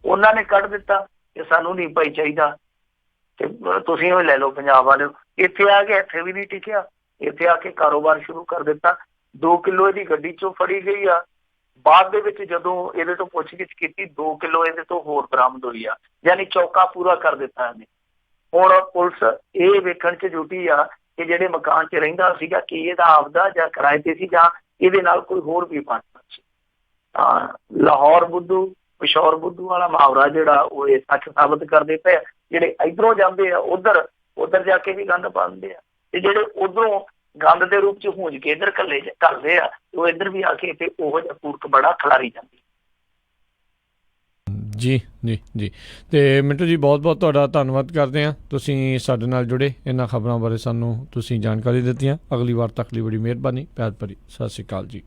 ਉਹਨਾਂ ਨੇ ਕੱਢ ਦਿੱਤਾ ਕਿ ਸਾਨੂੰ ਨਹੀਂ ਭਾਈ ਚਾਹੀਦਾ, ਤੇ ਤੁਸੀਂ ਉਹ ਲੈ ਲਓ ਪੰਜਾਬ ਵਾਲਿਓ। ਇੱਥੇ ਆ ਕੇ ਇੱਥੇ ਵੀ ਨਹੀਂ ਟਿਕਿਆ, ਇੱਥੇ ਆ ਕੇ ਕਾਰੋਬਾਰ ਸ਼ੁਰੂ ਕਰ ਦਿੱਤਾ। 2 ਕਿਲੋ ਇਹਦੀ ਗੱਡੀ ਚੋਂ ਫੜੀ ਗਈ ਆ। ਬਾਅਦ ਦੇ ਵਿੱਚ ਜਦੋਂ ਇਹਦੇ ਤੋਂ ਪੁੱਛਗਿੱਛ ਕੀਤੀ, 2 ਕਿਲੋ ਇਹਦੇ ਤੋਂ ਹੋਰ ਬਰਾਮਦ ਹੋਈ ਆ, ਯਾਨੀ ਚੌਕਾ ਪੂਰਾ ਕਰ ਦਿੱਤਾ ਇਹਨੇ। ਹੁਣ ਪੁਲਿਸ ਇਹ ਵੇਖਣ 'ਚ ਜੁਟੀ ਆ ਕਿ ਜਿਹੜੇ ਮਕਾਨ 'ਚ ਰਹਿੰਦਾ ਸੀਗਾ ਕੀ ਇਹਦਾ ਆਪਦਾ ਜਾਂ ਕਿਰਾਏ ਤੇ ਸੀ ਜਾਂ ਇਹਦੇ ਨਾਲ ਕੋਈ ਹੋਰ ਵੀ ਪਾਰਟਨਰ ਸੀ। ਤਾਂ ਲਾਹੌਰ ਬੁੱਧੂ ਪਿਸ਼ੌਰ ਬੁੱਧੂ ਵਾਲਾ ਮੁਹਾਵਰਾ ਜਿਹੜਾ ਉਹ ਇਹ ਸੱਚ ਸਾਬਤ ਕਰਦੇ ਪਏ। ਜਿਹੜੇ ਇੱਧਰੋਂ ਜਾਂਦੇ ਆ ਉੱਧਰ ਜਾ ਕੇ ਵੀ ਗੰਦ ਪਾਉਂਦੇ ਆ, ਤੇ ਜਿਹੜੇ ਉੱਧਰੋਂ ਗੰਦ ਦੇ ਰੂਪ 'ਚ ਹੁੰਜ ਕੇ ਇੱਧਰ ਘੱਲਦੇ ਆ, ਉਹ ਇੱਧਰ ਵੀ ਆ ਕੇ ਤੇ ਉਹੋ ਜਿਹਾ ਕੂੜਕ ਬੜਾ ਖਿਲਾਰੀ ਜਾਂਦੀ। ਜੀ ਜੀ ਜੀ। ਤੇ ਮਿੰਟੂ ਜੀ ਬਹੁਤ ਬਹੁਤ ਤੁਹਾਡਾ ਧੰਨਵਾਦ ਕਰਦੇ ਹਾਂ, ਤੁਸੀਂ ਸਾਡੇ ਨਾਲ ਜੁੜੇ, ਇਹਨਾਂ ਖਬਰਾਂ ਬਾਰੇ ਸਾਨੂੰ ਤੁਸੀਂ ਜਾਣਕਾਰੀ ਦਿੱਤੀਆਂ। ਅਗਲੀ ਵਾਰ ਤੱਕ ਲਈ ਬੜੀ ਮਿਹਰਬਾਨੀ, ਪਿਆਰ ਭਰੀ ਸਤਿ ਸ਼੍ਰੀ ਅਕਾਲ ਜੀ।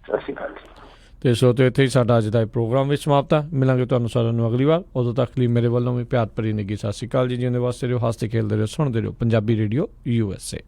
ਸਤਿ ਸ਼੍ਰੀ ਅਕਾਲ ਜੀ। ਤੇ ਸੋ ਤੇ ਇੱਥੇ ਹੀ ਸਾਡਾ ਅੱਜ ਦਾ ਇਹ ਪ੍ਰੋਗਰਾਮ ਵੀ ਸਮਾਪਤ ਹੈ। ਮਿਲਾਂਗੇ ਤੁਹਾਨੂੰ ਸਾਰਿਆਂ ਨੂੰ ਅਗਲੀ ਵਾਰ, ਉਦੋਂ ਤੱਕ ਲਈ ਮੇਰੇ ਵੱਲੋਂ ਵੀ ਪਿਆਰ ਭਰੀ ਨਿੱਘੀ ਸਤਿ ਸ਼੍ਰੀ ਅਕਾਲ ਜੀ। ਜਿਉਂਦੇ ਵਾਸਤੇ ਰਹੋ, ਹੱਸਦੇ ਖੇਲਦੇ ਰਹੋ, ਸੁਣਦੇ ਰਹੋ ਪੰਜਾਬੀ ਰੇਡੀਓ USA।